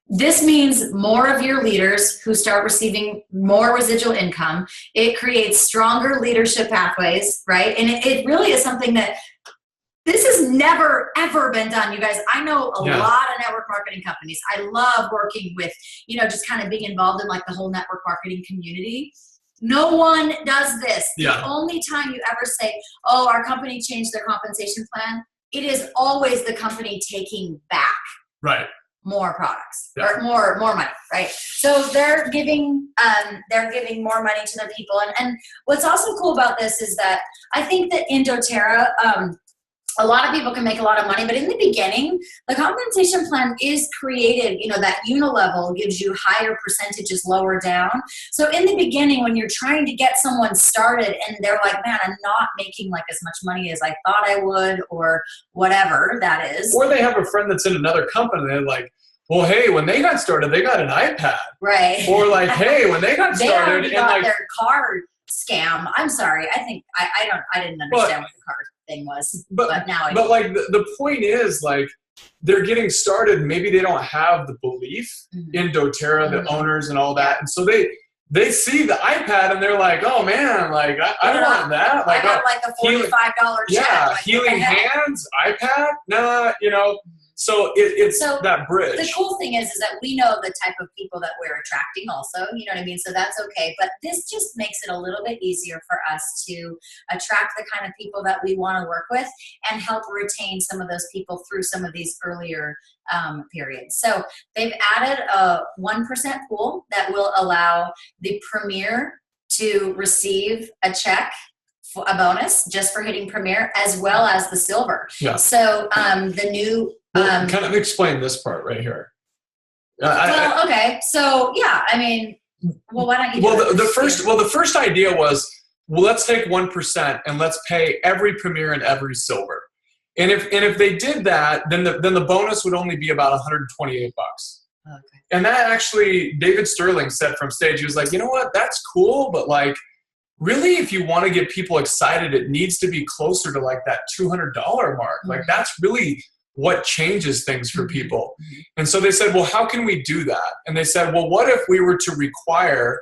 this means more of your leaders who start receiving more residual income. It creates stronger leadership pathways, right? And it really is something that this has never, ever been done, you guys. I know a lot of network marketing companies. I love working with, you know, just kind of being involved in like the whole network marketing community. No one does this. The only time you ever say, oh, our company changed their compensation plan, it is always the company taking back more products or more money, right? So they're giving more money to their people. And what's also cool about this is that I think that in doTERRA, a lot of people can make a lot of money, but in the beginning, the compensation plan is created, you know, that unilevel gives you higher percentages lower down. So in the beginning, when you're trying to get someone started and they're like, man, I'm not making like as much money as I thought I would, or whatever that is. Or they have a friend that's in another company and they're like, well, hey, when they got started, they got an iPad. Right. Or like, hey, when they got started, they got their card scam. I'm sorry. I think I didn't understand what the card thing was, but now I do. But like the point is, like, they're getting started. Maybe they don't have the belief in doTERRA, the owners and all that, and so they see the iPad and they're like, oh man, like I want that. Like, I got like a $45 check. Yeah, like, healing hands, iPad, nah, you know. So it's that bridge. The cool thing is that we know the type of people that we're attracting also, you know what I mean? So that's okay. But this just makes it a little bit easier for us to attract the kind of people that we want to work with and help retain some of those people through some of these earlier periods. So they've added a 1% pool that will allow the premier to receive a check a bonus just for hitting Premier, as well as the silver. Yeah. So the new kind of explain this part right here. Okay. So yeah, I mean, well, why don't you? Well, the first idea was, well, let's take 1% and let's pay every Premier and every silver. And if they did that, then the bonus would only be about $128. Okay. And that actually, David Sterling said from stage, he was like, you know what, that's cool, but like, really, if you want to get people excited, it needs to be closer to like that $200 mark. Like that's really what changes things for people. And so they said, well, how can we do that? And they said, well, what if we were to require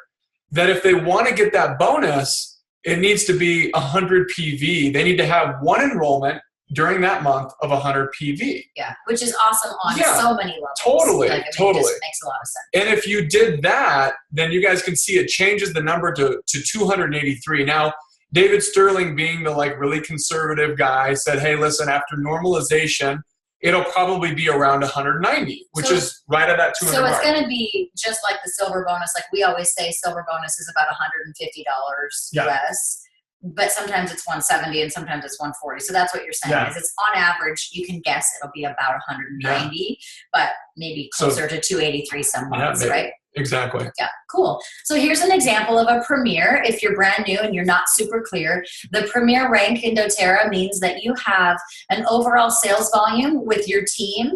that if they want to get that bonus, it needs to be 100 PV. They need to have one enrollment during that month of 100 PV. Yeah, which is awesome on so many levels. Totally, like, totally. It just makes a lot of sense. And if you did that, then you guys can see it changes the number to 283. Now, David Sterling, being the like really conservative guy, said, hey, listen, after normalization, it'll probably be around 190, which is right at that 200 So it's mark. going to be just like the silver bonus. Like we always say, silver bonus is about $150 US. But sometimes it's 170 and sometimes it's 140. So that's what you're saying is it's on average, you can guess it'll be about 190, but maybe closer to 283 some months, right? Exactly. Yeah, cool. So here's an example of a Premier. If you're brand new and you're not super clear, the Premier rank in doTERRA means that you have an overall sales volume with your team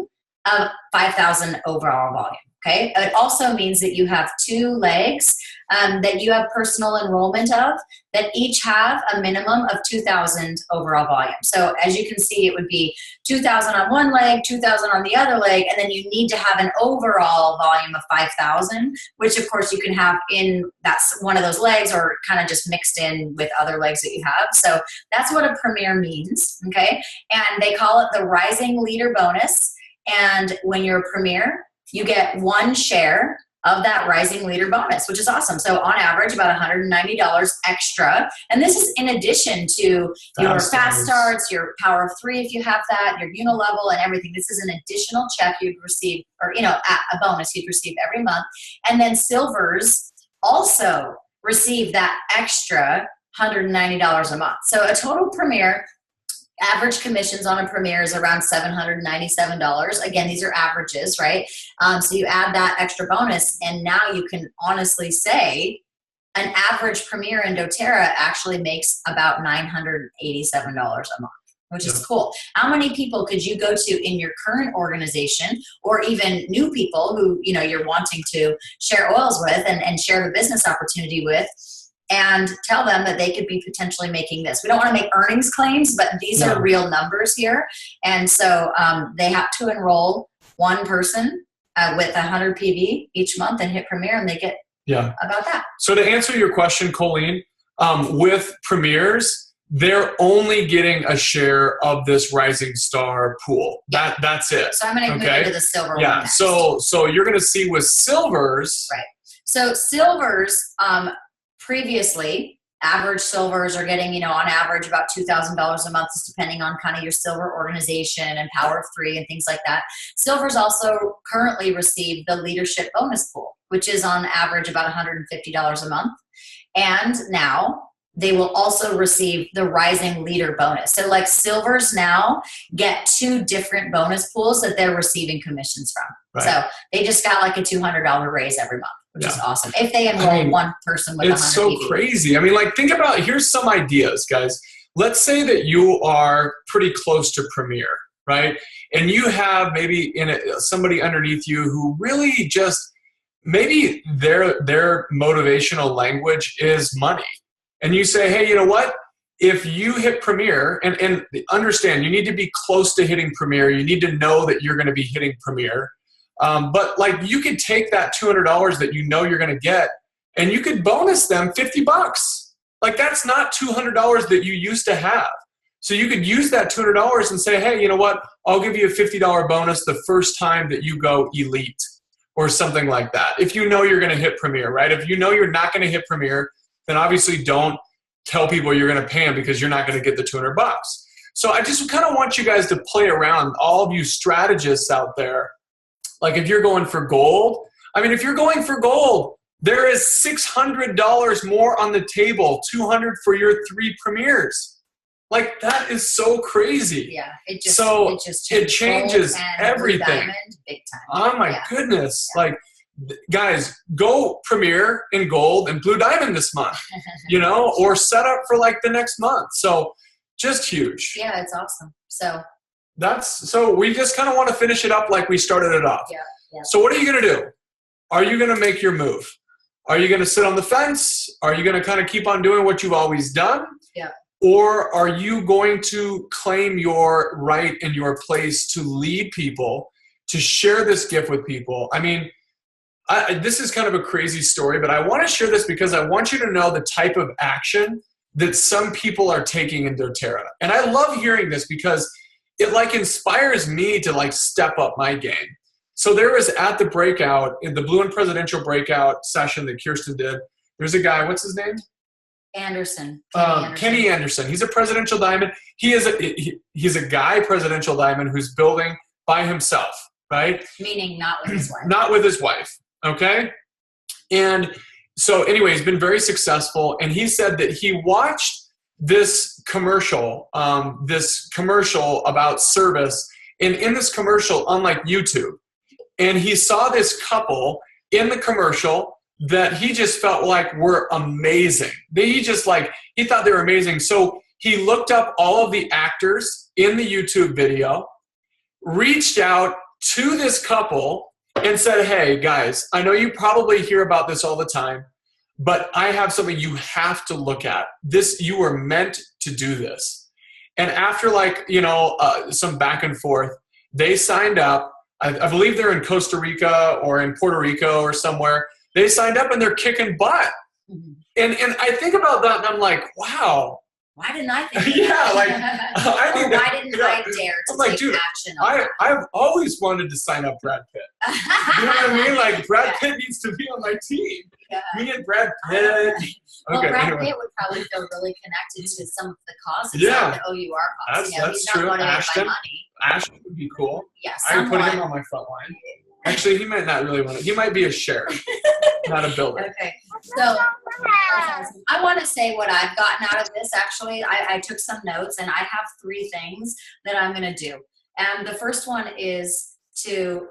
of 5,000 overall volume. Okay. It also means that you have 2 legs that you have personal enrollment of that each have a minimum of 2,000 overall volume. So as you can see, it would be 2,000 on one leg, 2,000 on the other leg, and then you need to have an overall volume of 5,000, which of course you can have in that's one of those legs or kind of just mixed in with other legs that you have. So that's what a Premier means. Okay. And they call it the Rising Leader Bonus. And when you're a Premier, you get 1 share of that Rising Leader bonus, which is awesome. So on average, about $190 extra. And this is in addition to your fast starts, your power of 3 if you have that, your unilevel and everything. This is an additional check you'd receive, or a bonus you'd receive every month. And then silvers also receive that extra $190 a month. So a total Premier, average commissions on a Premier is around $797. Again, these are averages, right? So you add that extra bonus, and now you can honestly say an average Premier in doTERRA actually makes about $987 a month, which is cool. How many people could you go to in your current organization, or even new people who you're wanting to share oils with and share the business opportunity with, and tell them that they could be potentially making this? We don't want to make earnings claims, but these are real numbers here. And so they have to enroll one person with 100 PV each month and hit Premier, and they get about that. So to answer your question, Colleen, with Premiers, they're only getting a share of this Rising Star pool. That's it. So I'm going to move into the silver one next. So you're going to see with silvers. Right. So silvers, previously, average silvers are getting, on average about $2,000 a month, just depending on kind of your silver organization and power of 3 and things like that. Silvers also currently receive the leadership bonus pool, which is on average about $150 a month. And now they will also receive the Rising Leader bonus. So like silvers now get 2 different bonus pools that they're receiving commissions from. Right. So they just got like a $200 raise every month, which is awesome. If they enroll one person with 100 It's so PV. crazy. I mean, like, think about, here's some ideas, guys. Let's say that you are pretty close to Premier, right? And you have maybe somebody underneath you who really just, maybe their motivational language is money. And you say, hey, you know what? If you hit Premier, and understand, you need to be close to hitting Premier. You need to know that you're going to be hitting Premier. But like, you could take that $200 that you're going to get, and you could bonus them $50. Like, that's not $200 that you used to have. So you could use that $200 and say, hey, you know what? I'll give you a $50 bonus the first time that you go elite or something like that. If you know you're going to hit Premier, right? If you know you're not going to hit Premier, then obviously don't tell people you're going to pay them, because you're not going to get the $200. So I just kind of want you guys to play around, all of you strategists out there. Like, if you're going for gold, if you're going for gold, There is $600 more on the table, $200 for your 3 premieres. Like, that is so crazy. Yeah, it changes everything. Diamond, big time. Oh my goodness. Yeah. Like, guys, go premiere in gold and blue diamond this month, you know, or set up for like the next month. So just huge. Yeah, it's awesome. So we just kind of want to finish it up like we started it off. Yeah. So what are you going to do? Are you going to make your move? Are you going to sit on the fence? Are you going to kind of keep on doing what you've always done? Yeah. Or are you going to claim your right and your place to lead people, to share this gift with people? I mean, this is kind of a crazy story, but I want to share this because I want you to know the type of action that some people are taking in doTERRA. And I love hearing this because it like inspires me to like step up my game. So there was at the breakout, in the Blue and Presidential breakout session that Kierston did, there's a guy, what's his name? Anderson. Kenny Anderson. He's a presidential diamond. He's a guy presidential diamond who's building by himself, right? Meaning not with his wife. Not with his wife. Okay. And so anyway, he's been very successful. And he said that he watched this commercial about service. And in this commercial, unlike YouTube, and he saw this couple in the commercial that he just felt like were amazing. He thought they were amazing. So he looked up all of the actors in the YouTube video, reached out to this couple and said, hey guys, I know you probably hear about this all the time, but I have something you have to look at. You were meant to do this. And after some back and forth, they signed up. I believe they're in Costa Rica or in Puerto Rico or somewhere. They signed up and they're kicking butt. Mm-hmm. And I think about that and I'm like, wow. Why didn't I think of that? Why didn't I dare to take action on that? I've always wanted to sign up Brad Pitt. You know what I mean? Like, Brad Pitt needs to be on my team. Yeah. Me and Brad Pitt. Brad Pitt would probably feel really connected to some of the causes, yeah. like the OUR cause. That's he's true. Not motivated by money. Ashton would be cool. Yeah, I would put him on my front line. Actually, he might not really want it. He might be a sheriff, not a builder. Okay. So I want to say what I've gotten out of this. Actually, I took some notes, and I have 3 things that I'm going to do. And the first one is to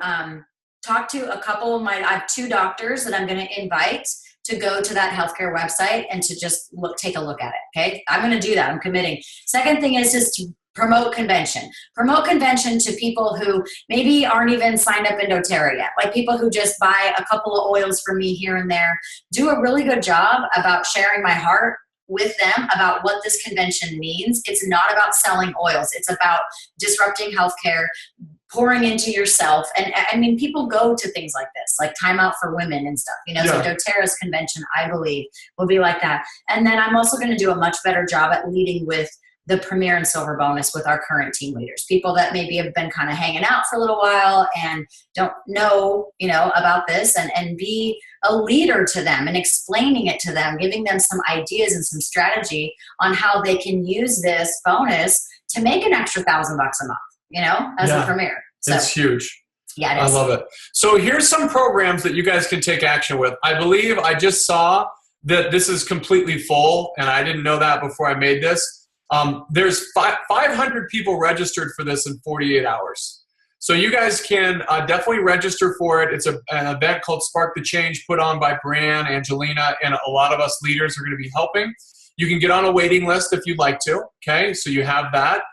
talk to a couple of I have 2 doctors that I'm going to invite to go to that healthcare website and to just take a look at it. Okay. I'm going to do that. I'm committing. Second thing is to promote convention. Promote convention to people who maybe aren't even signed up in doTERRA yet, like people who just buy a couple of oils from me here and there. Do a really good job about sharing my heart with them about what this convention means. It's not about selling oils. It's about disrupting healthcare, pouring into yourself. And I mean, people go to things like this, like Time Out for Women and stuff, you know, yeah. So doTERRA's convention, I believe, will be like that. And then I'm also going to do a much better job at leading with the Premier and Silver bonus with our current team leaders, people that maybe have been kind of hanging out for a little while and don't know, about this, and be a leader to them and explaining it to them, giving them some ideas and some strategy on how they can use this bonus to make an extra $1,000 a month, as a Premier. So, it's huge. Yeah, it is. I love it. So here's some programs that you guys can take action with. I believe I just saw that this is completely full, and I didn't know that before I made this. There's 500 people registered for this in 48 hours. So you guys can definitely register for it. It's an event called Spark the Change put on by Bran, Angelina, and a lot of us leaders are going to be helping. You can get on a waiting list if you'd like to. Okay, so you have that.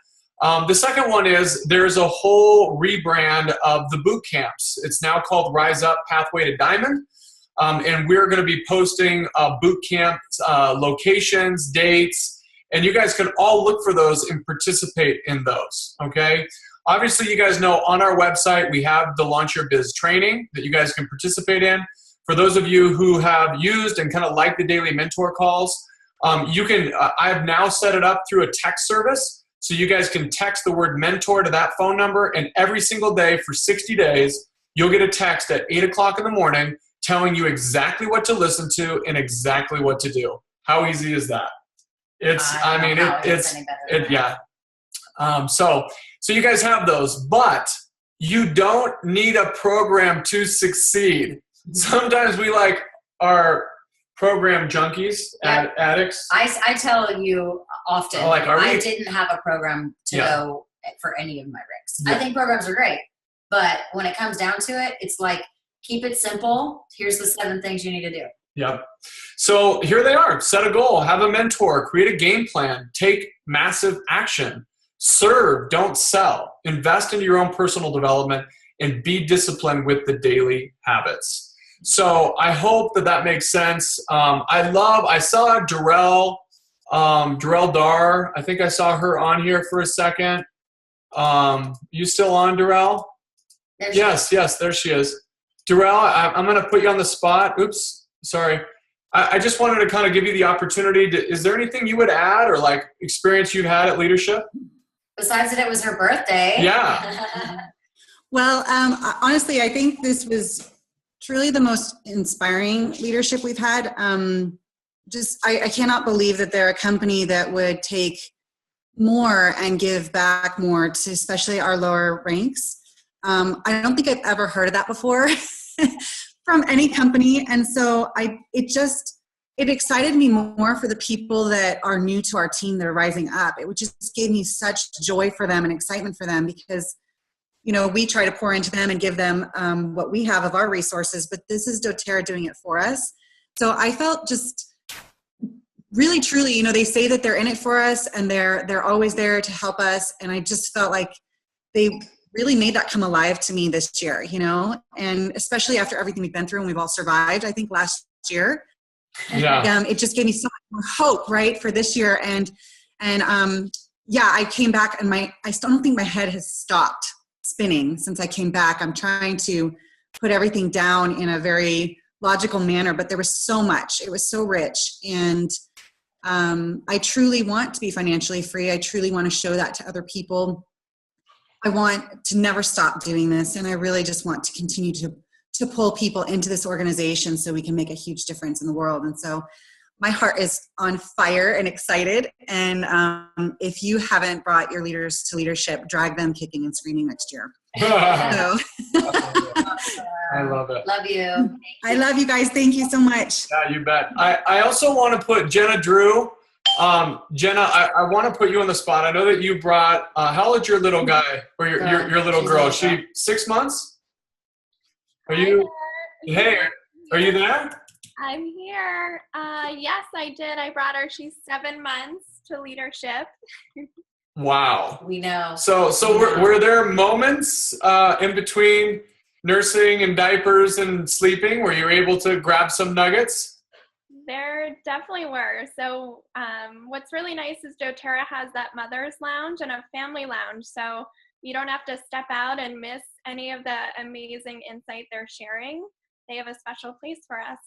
The second one is there's a whole rebrand of the boot camps. It's now called Rise Up Pathway to Diamond. And we're going to be posting boot camp locations, dates, and you guys can all look for those and participate in those, okay? Obviously, you guys know on our website, we have the Launch Your Biz training that you guys can participate in. For those of you who have used and kind of like the daily mentor calls, you can, I've now set it up through a text service. So you guys can text the word mentor to that phone number, and every single day for 60 days, you'll get a text at 8 o'clock in the morning telling you exactly what to listen to and exactly what to do. How easy is that? So you guys have those, but you don't need a program to succeed. Sometimes we are program junkies, addicts. I tell you often, I didn't have a program to go for any of my rigs. I think programs are great, but when it comes down to it, it's like, keep it simple. Here's the 7 things you need to do. Yep. So here they are. Set a goal, have a mentor, create a game plan, take massive action, serve, don't sell, invest in your own personal development, and be disciplined with the daily habits. So I hope that makes sense. I saw Darrell Dar. I think I saw her on here for a second. You still on, Darrell? Yes, there she is. Darrell, I'm going to put you on the spot. Oops, sorry. I just wanted to kind of give you the opportunity. Is there anything you would add or like experience you've had at leadership? Besides that it was her birthday. Yeah. Well, honestly, I think this was truly the most inspiring leadership we've had. I cannot believe that they're a company that would take more and give back more to especially our lower ranks. I don't think I've ever heard of that before from any company. And so it excited me more for the people that are new to our team that are rising up. It just gave me such joy for them and excitement for them because, you know, we try to pour into them and give them what we have of our resources, but this is doTERRA doing it for us. So I felt just really, truly, you know, they say that they're in it for us and they're always there to help us. And I just felt like they really made that come alive to me this year, you know, and especially after everything we've been through and we've all survived, I think last year, it just gave me so much more hope, right, for this year. And I came back and I still don't think my head has stopped spinning since I came back. I'm trying to put everything down in a very logical manner, but there was so much. It was so rich. And I truly want to be financially free. I truly want to show that to other people. I want to never stop doing this. And I really just want to continue to pull people into this organization so we can make a huge difference in the world. And so my heart is on fire and excited. And if you haven't brought your leaders to leadership, drag them kicking and screaming next year. I love it. Love you. I love you guys. Thank you so much. Yeah, you bet. I also want to put Jenna Drew. Jenna, I want to put you on the spot. I know that you brought, how old is your little guy or your little girl? Is she 6 months? Are you there? I'm here. Yes, I did. I brought her. She's 7 months to leadership. Wow. We know. So were there moments in between nursing and diapers and sleeping where you were able to grab some nuggets? There definitely were. So what's really nice is doTERRA has that mother's lounge and a family lounge. So you don't have to step out and miss any of the amazing insight they're sharing. They have a special place for us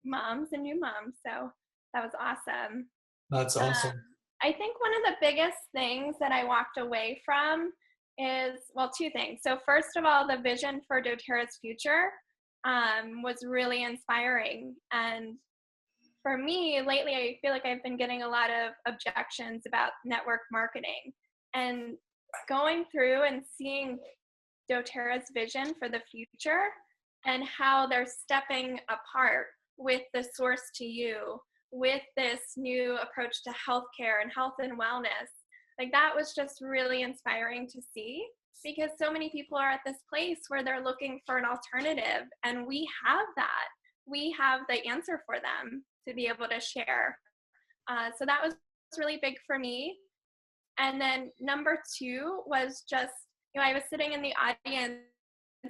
moms and new moms. So that was awesome. That's awesome. I think one of the biggest things that I walked away from is, well, 2 things. So first of all, the vision for doTERRA's future was really inspiring. And for me, lately, I feel like I've been getting a lot of objections about network marketing. And going through and seeing doTERRA's vision for the future and how they're stepping apart with the source to you, with this new approach to healthcare and health and wellness, like that was just really inspiring to see, because so many people are at this place where they're looking for an alternative, and we have that. We have the answer for them to be able to share. So that was really big for me. And then number 2 was just, you know, I was sitting in the audience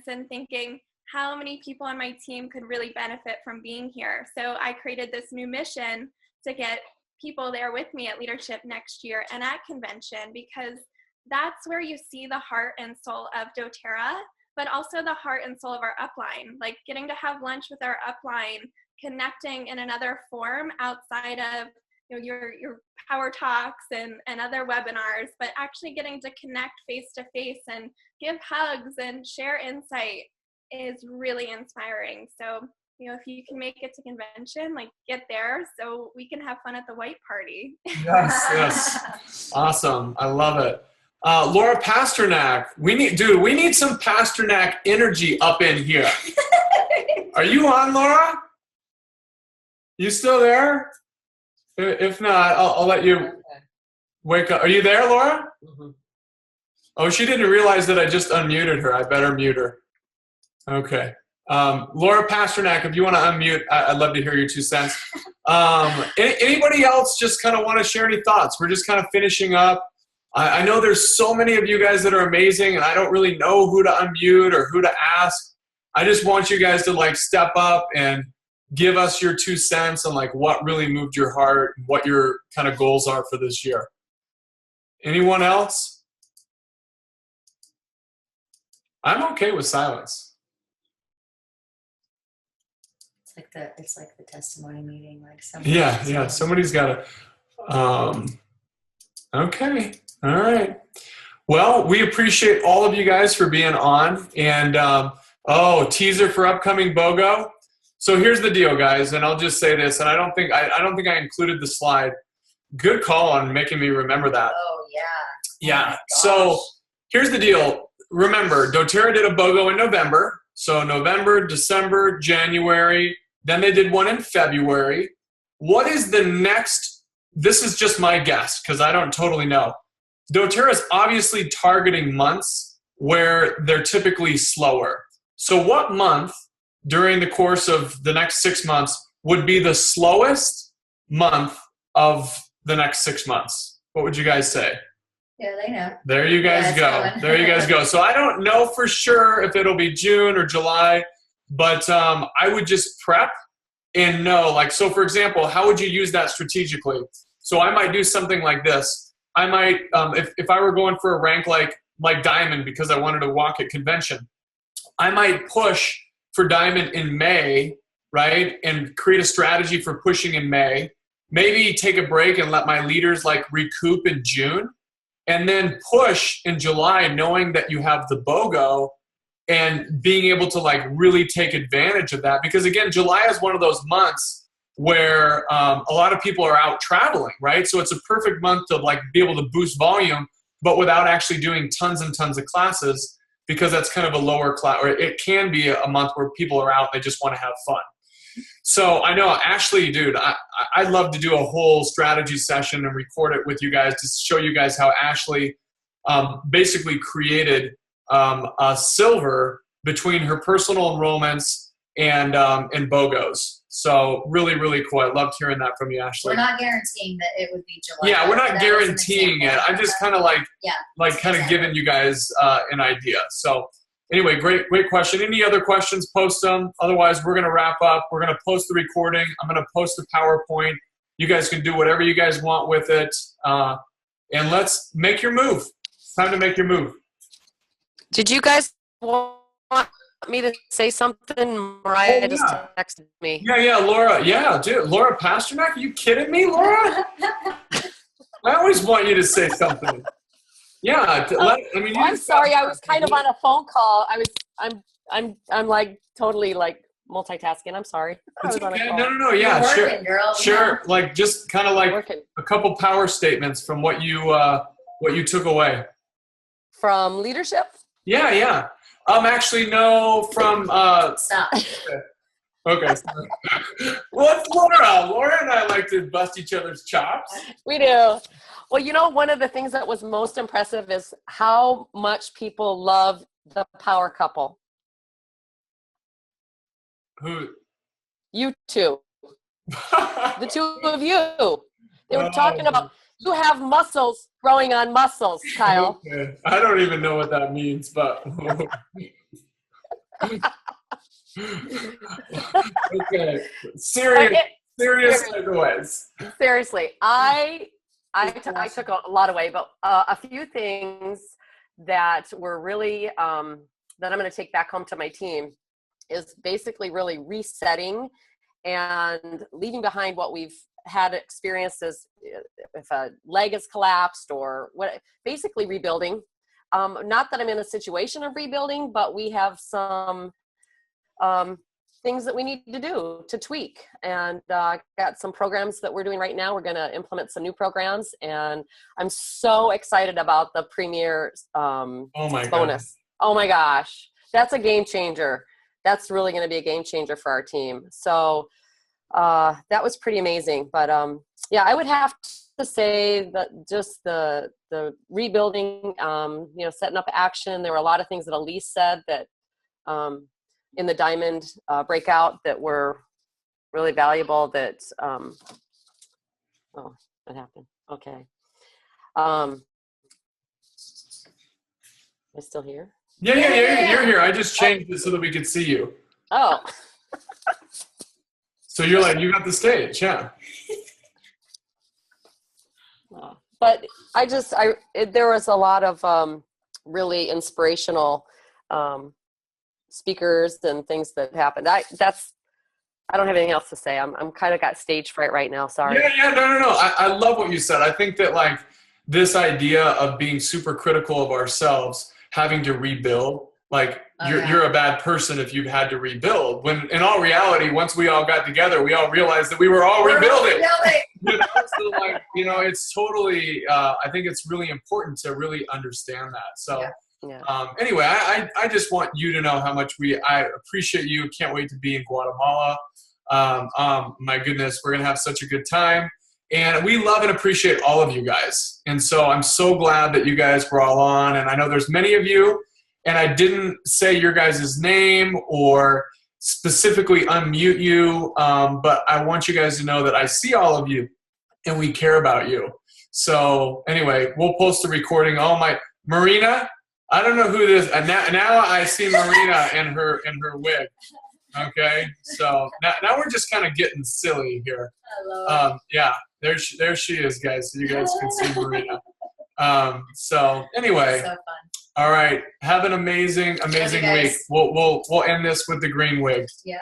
and thinking how many people on my team could really benefit from being here. So I created this new mission to get people there with me at leadership next year and at convention, because that's where you see the heart and soul of doTERRA, but also the heart and soul of our upline, like getting to have lunch with our upline, connecting in another form outside of, you know, your power talks and other webinars, but actually getting to connect face to face and give hugs and share insight is really inspiring. So, you know, if you can make it to convention, like get there so we can have fun at the white party. Yes. Awesome. I love it. Laura Pasternak, we need some Pasternak energy up in here. Are you on, Laura? You still there? If not, I'll let you wake up. Are you there, Laura? Mm-hmm. Oh, she didn't realize that I just unmuted her. I better mute her. Okay. Laura Pasternak, if you want to unmute, I'd love to hear your 2 cents. Anybody else just kind of want to share any thoughts? We're just kind of finishing up. I know there's so many of you guys that are amazing, and I don't really know who to unmute or who to ask. I just want you guys to like step up and give us your 2 cents on like what really moved your heart and what your kind of goals are for this year. Anyone else? I'm okay with silence. It's like the testimony meeting, like yeah. Somebody's got to. Okay. All right. Well, we appreciate all of you guys for being on. And teaser for upcoming BOGO. So here's the deal, guys, and I'll just say this, and I don't think I included the slide. Good call on making me remember that. Oh yeah. Yeah. So here's the deal. Remember, doTERRA did a BOGO in November. So November, December, January. Then they did one in February. What is the next? This is just my guess because I don't totally know. doTERRA is obviously targeting months where they're typically slower. So what month during the course of the next 6 months would be the slowest month of the next 6 months? What would you guys say? Yeah, they know. There you guys go. There you guys go. So I don't know for sure if it'll be June or July, but I would just prep and know. Like, so for example, how would you use that strategically? So I might do something like this. I might, if I were going for a rank like Diamond because I wanted to walk at convention, I might push for Diamond in May, right? And create a strategy for pushing in May. Maybe take a break and let my leaders like recoup in June. And then push in July knowing that you have the BOGO and being able to like really take advantage of that. Because again, July is one of those months where a lot of people are out traveling, right? So it's a perfect month to like be able to boost volume, but without actually doing tons and tons of classes because that's kind of a lower class, or it can be a month where people are out and they just want to have fun. So I know, Ashley, dude, I'd love to do a whole strategy session and record it with you guys to show you guys how Ashley basically created a silver between her personal enrollments and BOGOs. So really, really cool. I loved hearing that from you, Ashley. We're not guaranteeing that it would be July. Yeah, we're not guaranteeing it. I'm just kind of like kind of giving you guys an idea. So anyway, great question. Any other questions, post them. Otherwise, we're going to wrap up. We're going to post the recording. I'm going to post the PowerPoint. You guys can do whatever you guys want with it. And let's make your move. It's time to make your move. Did you guys want me to say something? Mariah just texted me. Yeah, Laura. Yeah, dude. Laura Pasternak? Are you kidding me, Laura? I always want you to say something. Yeah, I'm sorry. I was kind of on a phone call. I'm like totally like multitasking. I'm sorry. It's okay. No. Yeah, You're working, girl. Sure. Like just kind of like a couple power statements from what you took away from leadership. Yeah. Actually, no. From Stop. Okay. What's Laura? Laura and I like to bust each other's chops. We do. Well, one of the things that was most impressive is how much people love the power couple. Who? You two. The two of you. They were talking about you have muscles growing on muscles, Kyle. Okay. I don't even know what that means, but okay. Serious takeaways. Seriously, I took a lot away, but a few things that were really that I'm going to take back home to my team is basically really resetting and leaving behind what we've had experiences if a leg has collapsed or what, basically rebuilding. Not that I'm in a situation of rebuilding, but we have some things that we need to do to tweak, and got some programs that we're doing right now. We're going to implement some new programs, and I'm so excited about the Premier bonus. God. Oh my gosh, that's a game changer. That's really going to be a game changer for our team. So that was pretty amazing. But yeah, I would have to say that just the rebuilding, setting up action. There were a lot of things that Elise said that in the diamond breakout that were really valuable. That oh, what happened? Okay. Am I still here? Yeah, you're here. I just changed it so that we could see you. Oh. So you're like, you got the stage, yeah. But there was a lot of really inspirational speakers and things that happened. I don't have anything else to say. I'm kind of got stage fright right now. Sorry. Yeah, no. I love what you said. I think that like this idea of being super critical of ourselves, having to rebuild, like you're a bad person if you've had to rebuild. When in all reality, once we all got together, we all realized that we were all rebuilding. So like, it's totally, I think it's really important to really understand that. So anyway, I just want you to know how much I appreciate you. Can't wait to be in Guatemala. My goodness, we're going to have such a good time. And we love and appreciate all of you guys. And so I'm so glad that you guys were all on. And I know there's many of you, and I didn't say your guys' name or specifically unmute you, but I want you guys to know that I see all of you and we care about you. So anyway, we'll post the recording. Oh my, Marina, I don't know who this, and now I see Marina in her wig. Okay, so now we're just kind of getting silly here. Yeah, there she is, guys. So you guys can see Marina. So anyway, So fun. All right. Have an amazing week. We'll end this with the green wig. Yeah.